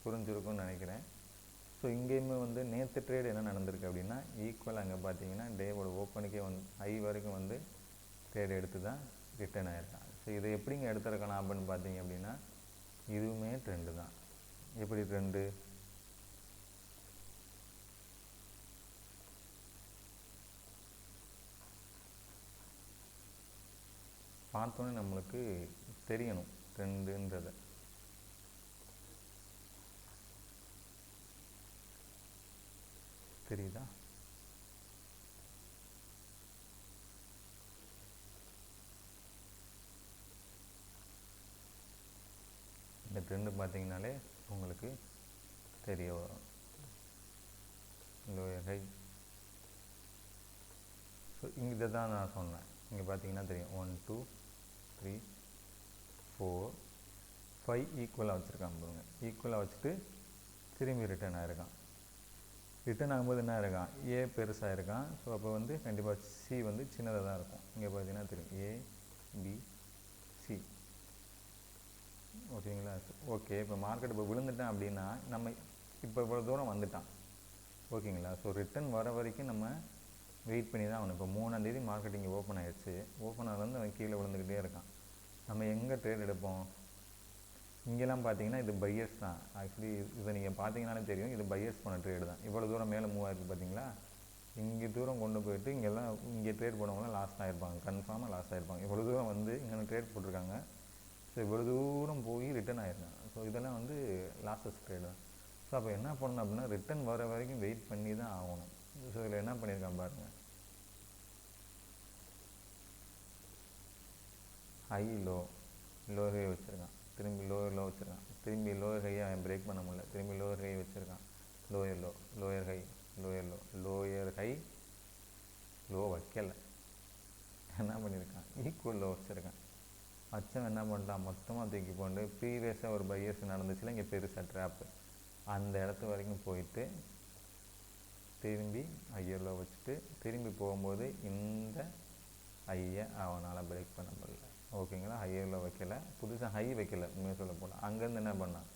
புரிஞ்சிருக்கும்னு நினைக்கிறேன். ஸோ இங்கேயுமே வந்து நேற்று ட்ரேடு என்ன நடந்திருக்கு அப்படின்னா ஈக்குவல் அங்கே பார்த்தீங்கன்னா டேவோட ஓப்பனுக்கே வந்து ஹை வரைக்கும் வந்து ட்ரேடு எடுத்து தான் ரிட்டர்ன் ஆகிருக்கான். ஸோ இதை எப்படிங்க எடுத்துருக்கலாம் அப்படின்னு பார்த்தீங்க அப்படின்னா இதுவுமே ட்ரெண்டு தான். எப்படி ட்ரெண்டு? பார்த்தோன்னே நம்மளுக்கு தெரியணும் ட்ரெண்டுன்றதை. தெரியுதா? இந்த ட்ரெண்டு பார்த்தீங்கனாலே உங்களுக்கு தெரிய வரும். Lower high. ஸோ இதை தான் நான் சொன்னேன். இங்கே பார்த்தீங்கன்னா தெரியும் 1 2 3 4 5 ஈக்குவலாக வச்சுருக்கான் பாருங்க. ஈக்குவலாக வச்சுட்டு திரும்பி ரிட்டர்ன் ஆகிருக்கான். ரிட்டர்ன் ஆகும்போது என்ன இருக்கான்? ஏ பெருசாக இருக்கான். ஸோ அப்போ வந்து கண்டிப்பாக சி வந்து சின்னதாக தான் இருக்கும். இங்கே பார்த்தீங்கன்னா தெரியும் ஏ பி சி. ஓகேங்களா? ஓகே, இப்போ மார்க்கெட் இப்போ விழுந்துட்டான் அப்படின்னா நம்ம இப்போ இவ்வளோ தூரம் வந்துட்டான். ஓகேங்களா? ஸோ ரிட்டர்ன் வர வரைக்கும் நம்ம வெயிட் பண்ணி தான் ஆகணும். இப்போ 3ஆம் தேதி மார்க்கெட் இங்கே ஓப்பன் ஆகிடுச்சு. ஓப்பன் ஆகலேருந்து அவன் கீழே விழுந்துக்கிட்டே இருக்கான். நம்ம எங்கே ட்ரேட் எடுப்போம்? இங்கெல்லாம் பார்த்தீங்கன்னா இது பையர்ஸ் தான். ஆக்சுவலி இதை நீங்கள் பார்த்தீங்கன்னாலே தெரியும், இது பையர்ஸ் பண்ண ட்ரேடு தான். இவ்வளோ தூரம் மேலே மூவ் ஆகிருக்கு பார்த்தீங்களா? இங்கே தூரம் கொண்டு போயிட்டு இங்கே ட்ரேட் போனவங்களாம் லாஸ் ஆகிருப்பாங்க, கன்ஃபார்மாக லாஸ் ஆகிருப்பாங்க. இவ்வளோ தூரம் வந்து இங்கே ட்ரேட் போட்டிருக்காங்க. ஸோ இவ்வளோ தூரம் போய் ரிட்டன் ஆகிருக்காங்க. ஸோ இதெல்லாம் வந்து லாஸஸ் ட்ரேடு தான். ஸோ அப்போ என்ன பண்ணணும் அப்படின்னா ரிட்டன் வர வரைக்கும் வெயிட் பண்ணி தான் ஆகணும். ஸோ இதில் என்ன பண்ணியிருக்கான் பாருங்கள், ஹை லோ ஹை வச்சுருக்கான், திரும்பி லோயர் லோ வச்சுருக்கான், திரும்பி லோயர் ஹையை அவன் பிரேக் பண்ண முடியல, திரும்பி லோயர் ஹை வச்சுருக்கான், lower high lower high low வைக்கலை. என்ன பண்ணியிருக்கான்? ஈக்குவல் லோ வச்சுருக்கான். அச்சம் என்ன பண்ணிட்டான்? மொத்தமாக தூக்கி போட்டு ப்ரீவியஸாக ஒரு பையர்ஸ் நடந்துச்சுல இங்கே பெருசாக ட்ராப்பு, அந்த இடத்து வரைக்கும் போயிட்டு திரும்பி ஹையர் லோ வச்சுட்டு திரும்பி போகும்போது இந்த ஹையை அவனால் பிரேக் பண்ண முடியல. ஓகேங்களா? ஹையரில் வைக்கலை, புதுசாக ஹை வைக்கலை. உண்மையாக சொல்ல போனால் அங்கேருந்து என்ன பண்ணான்?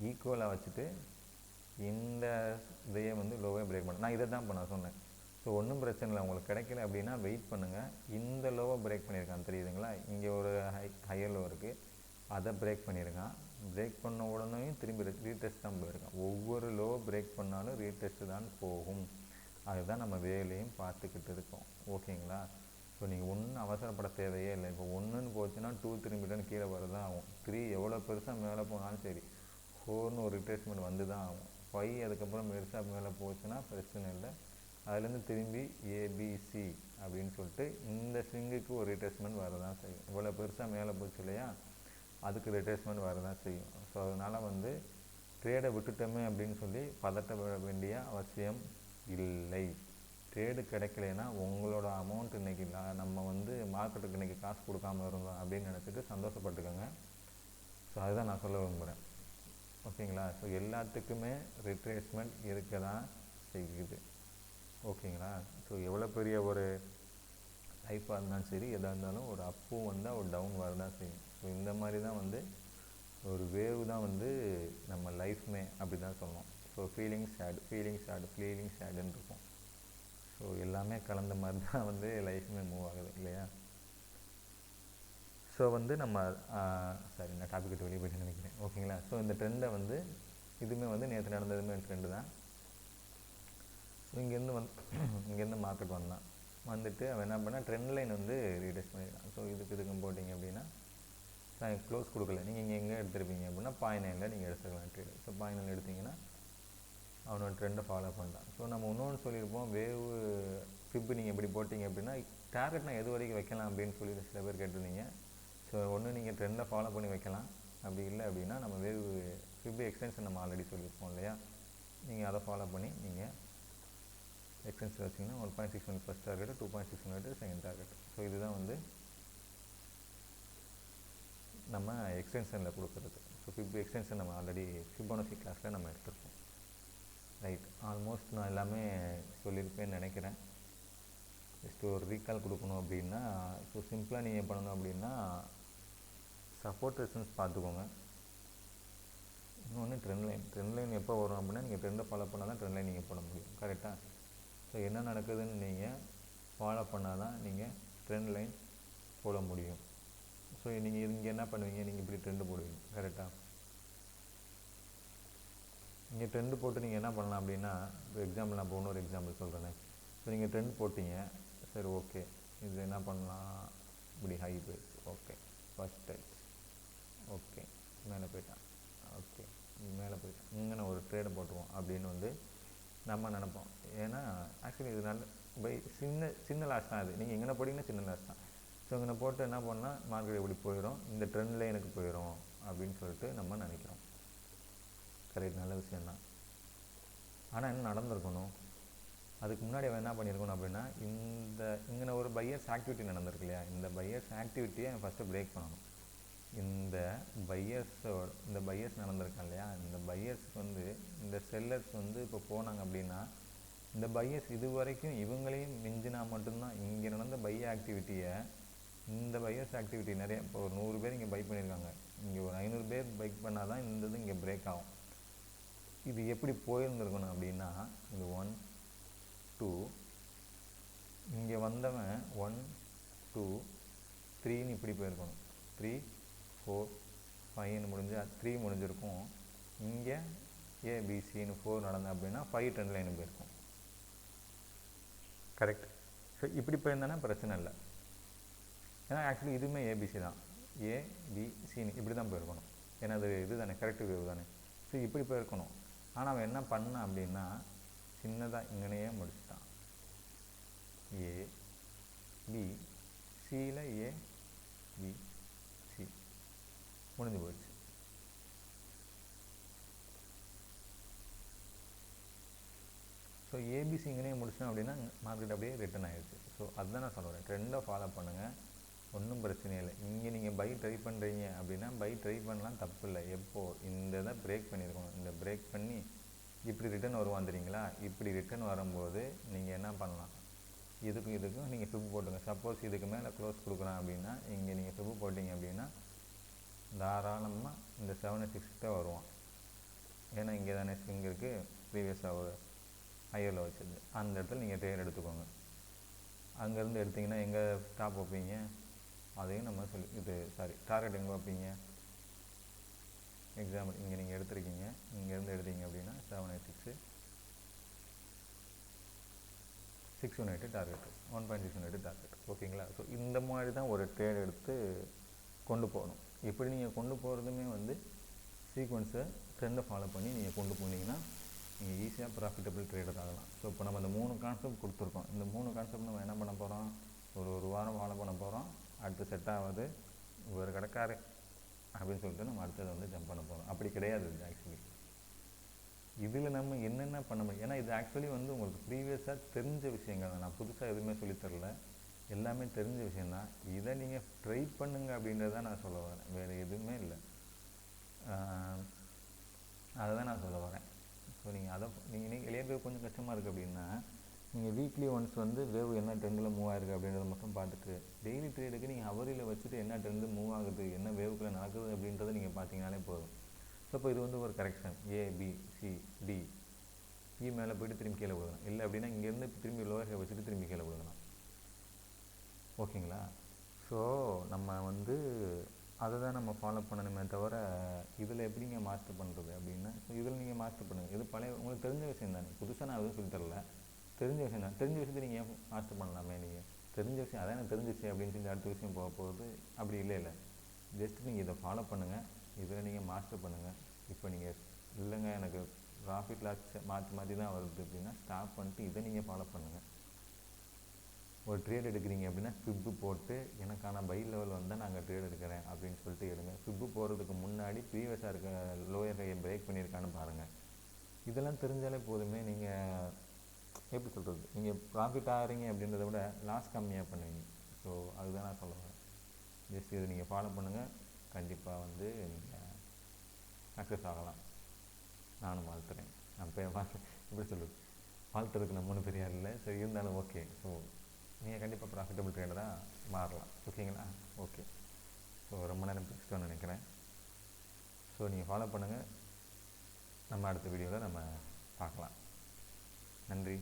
ஈக்குவலாக வச்சுட்டு இந்த இதையே வந்து லோவே பிரேக் பண்ண. நான் இதை தான் பண்ண சொன்னேன். ஸோ ஒன்றும் பிரச்சனை இல்லை, உங்களுக்கு கிடைக்கல அப்படின்னா வெயிட் பண்ணுங்கள். இந்த லோவை பிரேக் பண்ணியிருக்கான் தெரியுதுங்களா? இங்கே ஒரு ஹையர் லோ இருக்குது, அதை பிரேக் பண்ணியிருக்கான். பிரேக் பண்ண உடனே திரும்பி ரீடெஸ்ட் தான் போயிருக்கான். ஒவ்வொரு லோவை பிரேக் பண்ணாலும் ரீடெஸ்ட்டு தான் போகும். அதுதான் நம்ம வேலையும் பார்த்துக்கிட்டு இருக்கோம். ஓகேங்களா? ஸோ நீங்கள் ஒன்றும் அவசரப்பட தேவையே இல்லை. இப்போ 1ன்னு போச்சுன்னா 2 திரும்பிட்டு கீழே வரதான் ஆகும். 3 எவ்வளோ பெருசாக மேலே போனாலும் சரி, 4ன்னு ஒரு ரிட்ரேஸ்மெண்ட் வந்து தான் ஆகும். 5 அதுக்கப்புறம் பெருசாக மேலே போச்சுன்னா பிரச்சனை இல்லை. அதுலேருந்து திரும்பி ஏபிசி அப்படின்னு சொல்லிட்டு இந்த ஸ்விங்குக்கு ஒரு ரிட்ரேஸ்மெண்ட் வரதான் செய்யும். இவ்வளோ பெருசாக மேலே போச்சு இல்லையா, அதுக்கு ரிட்ரேஸ்மெண்ட் வரதான் செய்யும். ஸோ அதனால் வந்து ட்ரேடை விட்டுட்டோமே அப்படின்னு சொல்லி பதட்டப்பட வேண்டிய அவசியம் இல்லை. ட்ரேடு கிடைக்கலனா உங்களோட அமௌண்ட் இன்றைக்கி நம்ம வந்து மார்க்கெட்டுக்கு இன்றைக்கி காசு கொடுக்காமல் இருந்தோம் அப்படின்னு நினச்சிட்டு சந்தோஷப்பட்டுக்கோங்க. ஸோ அதுதான் நான் சொல்ல விரும்புகிறேன். ஓகேங்களா? ஸோ எல்லாத்துக்குமே ரிட்ரேஸ்மெண்ட் இருக்க தான் செய்யுது. ஓகேங்களா? ஸோ எவ்வளோ பெரிய ஒரு லைஃப்பாக இருந்தாலும் சரி, எதாக இருந்தாலும் ஒரு அப்பும் வந்தால் ஒரு டவுன் வரதான் செய்யும். ஸோ இந்த மாதிரி தான் வந்து ஒரு வேவ் தான் வந்து நம்ம லைஃப்மே அப்படி தான் சொல்லணும். ஸோ ஃபீலிங் சேடுன்னு இருக்கும். ஸோ எல்லாமே கலந்த மாதிரி தான் வந்து லைஃப்மே மூவ் ஆகுது இல்லையா? ஸோ வந்து நம்ம சாரி, நான் டாபிக் விட்டு வெளியே போய்ட்டு நினைக்கிறேன். ஓகேங்களா? ஸோ இந்த ட்ரெண்டை வந்து இதுவுமே வந்து நேற்று நடந்ததுமே ட்ரெண்டு தான். ஸோ இங்கேருந்து மார்க்கெட் வந்துட்டு அவன் என்ன பண்ணால் ட்ரெண்ட் லைன் வந்து ரீடெஸ்ட் பண்ணிடலாம். ஸோ இதுக்கும் போட்டிங்க அப்படின்னா க்ளோஸ் கொடுக்கல, நீங்கள் இங்கே எங்கே எடுத்துருப்பீங்க அப்படின்னா 0.9 நீங்கள் எடுத்துக்கலாம் ட்ரேடு. ஸோ 0.9 எடுத்திங்கன்னா அவனோட ட்ரெண்டை ஃபாலோ பண்ணலாம். ஸோ நம்ம இன்னொன்று சொல்லியிருப்போம், வேவு ஃபிப்பு நீங்கள் எப்படி போட்டிங்க அப்படின்னா டார்கெட் நான் எது வரைக்கும் வைக்கலாம் அப்படின்னு சொல்லி சில பேர் கேட்டிருந்தீங்க. ஸோ ஒன்று நீங்கள் ட்ரெண்டை ஃபாலோ பண்ணி வைக்கலாம், அப்படி இல்லை அப்படின்னா நம்ம வேவு ஃபிப்பு எக்ஸ்டென்ஷன் நம்ம ஆல்ரெடி சொல்லியிருப்போம் இல்லையா, நீங்கள் அதை ஃபாலோ பண்ணி நீங்கள் எக்ஸ்டென்ஷன் வச்சிங்கன்னா 1.61 first target, 2.61 second target. So இதுதான் வந்து நம்ம எக்ஸ்டென்ஷனில் கொடுக்குறது. ஸோ ஃபிப் எக்ஸ்டென்ஷன் நம்ம ஆல்ரெடி ஃபிபோனசி கிளாஸில் நம்ம எடுத்துருக்கோம். ரைட், ஆல்மோஸ்ட் நான் எல்லாமே சொல்லியிருப்பேன்னு நினைக்கிறேன். ஜஸ்ட் ஒரு ரீகால் கொடுக்கணும் அப்படின்னா, ஸோ சிம்பிளாக நீங்கள் பண்ணணும் அப்படின்னா சப்போர்ட் ரெசிஸ்டன்ஸ் பார்த்துக்கோங்க. இன்னொன்று ட்ரெண்ட் லைன் எப்போ வரும் அப்படின்னா நீங்கள் ட்ரெண்டை ஃபாலோ பண்ணால் தான் ட்ரெண்ட் லைன் நீங்கள் போட முடியும். கரெக்டாக? ஸோ என்ன நடக்குதுன்னு நீங்கள் ஃபாலோ பண்ணால் தான் நீங்கள் ட்ரெண்ட் லைன் போட முடியும். ஸோ நீங்கள் இங்கே என்ன பண்ணுவீங்க, நீங்கள் இப்படி ட்ரெண்டு போடுவீங்க. கரெக்டாக? நீங்கள் ட்ரெண்டு போட்டு நீங்கள் என்ன பண்ணலாம் அப்படின்னா, இப்போ எக்ஸாம்பிள் நான் இப்போ இன்னொரு எக்ஸாம்பிள் சொல்கிறேனே. ஸோ நீங்கள் ட்ரெண்ட் போட்டிங்க, சரி ஓகே, இது என்ன பண்ணலாம், இப்படி ஹை போயிடுச்சு, ஓகே ஃபஸ்ட் டச், ஓகே மேலே போயிட்டான், ஓகே மேலே போயிட்டான், இங்கே ஒரு ட்ரேடை போட்டுருவோம் அப்படின்னு வந்து நம்ம நினைப்போம். ஏன்னா ஆக்சுவலி இது நல்ல சின்ன லாஸ் தான். அது நீங்கள் எங்கே போட்டிங்கன்னா சின்ன லாஸ் தான். ஸோ இங்கே போட்டு என்ன பண்ணால் மார்க்கெட் எப்படி போயிடும், இந்த ட்ரெண்டில் எனக்கு போயிடும் அப்படின்னு சொல்லிட்டு நம்ம நினைக்கிறோம். கரெக்ட், நல்ல விஷயந்தான். ஆனால் என்ன நடந்திருக்கணும், அதுக்கு முன்னாடி அவன் என்ன பண்ணியிருக்கணும் அப்படின்னா, இங்கே ஒரு பையர்ஸ் ஆக்டிவிட்டி நடந்திருக்கு இல்லையா, இந்த பையர்ஸ் ஆக்டிவிட்டியை ஃபஸ்ட்டு பிரேக் பண்ணணும். இந்த பையர்ஸ் நடந்திருக்கான் இல்லையா, இந்த பையர்ஸ்க்கு வந்து இந்த செல்லர்ஸ் வந்து இப்போ போனாங்க அப்படின்னா, இந்த பையர்ஸ் இது வரைக்கும் இவங்களையும் மிஞ்சினா மட்டும்தான் இங்கே நடந்த ஆக்டிவிட்டியை, இந்த பையர்ஸ் ஆக்டிவிட்டி நிறைய, இப்போ ஒரு 100 பேர் இங்கே பை பண்ணியிருக்காங்க, இங்கே ஒரு 500 பேர் பைக் பண்ணால் தான் இந்த இது இங்கே பிரேக் ஆகும். இது எப்படி போயிருந்துருக்கணும் அப்படின்னா, இது 1 2 இங்கே வந்தவன் 1 2 3ன்னு இப்படி போயிருக்கணும், 3 4 5ன்னு முடிஞ்சு 3 முடிஞ்சிருக்கும். இங்கே ஏபிசின்னு 4 நடந்தேன் அப்படின்னா 5 ட்ரெண்ட் லைனு போயிருக்கும். கரெக்ட்? ஸோ இப்படி போயிருந்தானே பிரச்சனை இல்லை. ஏன்னா ஆக்சுவலி இதுவுமே ஏபிசி தான், ஏபிசின்னு இப்படி தான் போயிருக்கணும். ஏன்னா அது இது தானே, கரெக்ட் வேவ் தானே. ஸோ இப்படி போயிருக்கணும். ஆனால் அவன் என்ன பண்ணான் அப்படின்னா, சின்னதாக இங்கனையே முடிச்சுட்டான். சியில் சி முடிஞ்சு போயிடுச்சு. ஸோ ஏபிசி இங்கனையே முடிச்சிட்டோம் அப்படின்னா மார்க்கெட் அப்படியே ரிட்டர்ன் ஆகிடுச்சு. ஸோ அதுதான் நான் சொல்கிறேன், ட்ரெண்டை ஃபாலோ பண்ணுங்கள், ஒன்றும் பிரச்சனை இல்லை. இங்கே நீங்கள் பை ட்ரை பண்ணுறீங்க அப்படின்னா பை ட்ரை பண்ணலாம், தப்பு இல்லை. எப்போது இந்த இதை பிரேக் பண்ணியிருக்கணும், இந்த பிரேக் பண்ணி இப்படி ரிட்டன் வருவான் தெரியுங்களா, இப்படி ரிட்டன் வரும்போது நீங்கள் என்ன பண்ணலாம், இதுக்கும் நீங்கள் ஃபிப் போட்டுங்க. சப்போஸ் இதுக்கு மேலே க்ளோஸ் கொடுக்குறான் அப்படின்னா இங்கே நீங்கள் ஃபிப் போட்டிங்க அப்படின்னா தாராளமாக இந்த 7.6 வருவான். ஏன்னா இங்கே தானே ஸ்விங் இருக்குது, ப்ரீவியஸாக ஒரு ஹையரில் வச்சது, அந்த இடத்துல நீங்கள் ட்ரேட் எடுத்துக்கோங்க. அங்கேருந்து எடுத்திங்கன்னா எங்கே ஸ்டாப் வைப்பீங்க, அதையும் நம்ம டார்கெட் எங்கே வைப்பீங்க. எக்ஸாம்பிள் இங்கே நீங்கள் எடுத்துருக்கீங்க, இங்கேருந்து எடுத்தீங்க அப்படின்னா 7.6 618 டார்கெட், 1.618 டார்கெட். ஓகேங்களா? ஸோ இந்த மாதிரி தான் ஒரு ட்ரேட் எடுத்து கொண்டு போகணும். இப்படி நீங்கள் கொண்டு போகிறதுமே வந்து சீக்வன்ஸை ட்ரெண்டை ஃபாலோ பண்ணி நீங்கள் கொண்டு போனீங்கன்னா நீங்கள் ஈஸியாக ப்ராஃபிட்டபிள் ட்ரேடர் ஆகலாம். ஸோ இப்போ நம்ம இந்த 3 கான்செப்ட் கொடுத்துருக்கோம். இந்த 3 கான்செப்ட் நம்ம என்ன பண்ண போகிறோம், ஒரு வாரம் ஃபாலோ பண்ண போகிறோம். அடுத்து செட் ஆகாது, ஒரு கடைக்காரு அப்படின்னு சொல்லிட்டு நம்ம அடுத்தது வந்து ஜம்ப் பண்ண போகிறோம். அப்படி கிடையாது இது ஆக்சுவலி. இதில் நம்ம என்னென்ன பண்ண முடியும், ஏன்னா இது ஆக்சுவலி வந்து உங்களுக்கு ப்ரீவியஸாக தெரிஞ்ச விஷயங்கள், நான் புதுசாக எதுவுமே சொல்லித்தரல, எல்லாமே தெரிஞ்ச விஷயந்தான். இதை நீங்கள் ட்ரை பண்ணுங்க அப்படின்றத நான் சொல்ல வரேன், வேறு எதுவுமே இல்லை. அதை தான் நான் சொல்ல வரேன். ஸோ நீங்கள் நிறைய பேர் கொஞ்சம் கஷ்டமாக இருக்குது அப்படின்னா, நீங்கள் வீக்லி ஒன்ஸ் வந்து வேவ் என்ன ட்ரெண்டில் மூவ் ஆயிருக்கு அப்படின்றத மட்டும் பார்த்துட்டு டெய்லி ட்ரேடுக்கு நீங்கள் ஹவரில் வச்சுட்டு என்ன ட்ரெண்டு மூவ் ஆகுது என்ன வேவுக்குள்ளே நடக்குது அப்படின்றத நீங்கள் பார்த்தீங்கனாலே போதும். ஸோ இப்போ இது வந்து ஒரு கரெக்ஷன் ABCD மேலே போய்ட்டு திரும்பி கீழே விழுகலாம். இல்லை அப்படின்னா இங்கேருந்து திரும்பி லோயர் ஹை வச்சுட்டு திரும்பி கீழே விழுகலாம். ஓகேங்களா? ஸோ நம்ம வந்து அதை தான் நம்ம ஃபாலோ பண்ணணுமே தவிர இதில் எப்படிங்க மாஸ்டர் பண்ணுறது அப்படின்னா, ஸோ இதில் நீங்கள் மாஸ்டர் பண்ணுங்கள். இது பழைய உங்களுக்கு தெரிஞ்ச விஷயம் தானே, புதுசாக நான் எதுவும் சொல்லித் தரல. தெரிஞ்ச விஷயம் தான். தெரிஞ்ச விஷயத்தை நீங்கள் ஏன் மாஸ்டர் பண்ணலாமே? நீங்கள் தெரிஞ்ச விஷயம் அதான் எனக்கு தெரிஞ்சிச்சு அப்படின்னு சொல்லி அடுத்த விஷயம் போக போகுது அப்படி இல்லை. ஜஸ்ட் நீங்கள் இதை ஃபாலோ பண்ணுங்கள், இதில் நீங்கள் மாஸ்டர் பண்ணுங்கள். இப்போ நீங்கள் இல்லைங்க எனக்கு ப்ராஃபிட் லாஸ் மாற்றி தான் வருது அப்படின்னா ஸ்டாப் பண்ணிட்டு இதை நீங்கள் ஃபாலோ பண்ணுங்கள். ஒரு ட்ரேட் எடுக்கிறீங்க அப்படின்னா ஃபிப்பு போட்டு எனக்கான பை லெவல் வந்தால் நாங்கள் ட்ரேட் எடுக்கிறேன் அப்படின்னு சொல்லிட்டு எடுங்க. ஃபிப்பு போகிறதுக்கு முன்னாடி ப்ரீவியஸாக இருக்க லோயர் ஹையை பிரேக் பண்ணியிருக்கான்னு பாருங்கள். இதெல்லாம் தெரிஞ்சாலே போதுமே. நீங்கள் எப்படி சொல்கிறது, நீங்கள் ப்ராஃபிட் ஆகிறீங்க அப்படின்றத விட லாஸ் கம்மியாக பண்ணுவீங்க. ஸோ அதுதான் நான் சொல்ல வரேன். ஜஸ்ட் இதை நீங்கள் ஃபாலோ பண்ணுங்கள், கண்டிப்பாக வந்து நீங்கள் சக்ஸஸ் ஆகலாம். நானும் வாழ்த்துறேன். நான் எப்படி சொல்கிறது, வாழ்த்துறதுக்கு நம்ம ஒன்றும் பெரிய இல்லை. சரி இருந்தாலும் ஓகே. ஸோ நீங்கள் கண்டிப்பாக ப்ராஃபிட்டபிள் ட்ரேடராக மாறலாம். ஓகேங்களா? ஓகே. ஸோ ரொம்ப நேரம் பேசிட்டோன்னு நினைக்கிறேன். ஸோ நீங்கள் ஃபாலோ பண்ணுங்கள். நம்ம அடுத்த வீடியோவில் நம்ம பார்க்கலாம். நன்றி.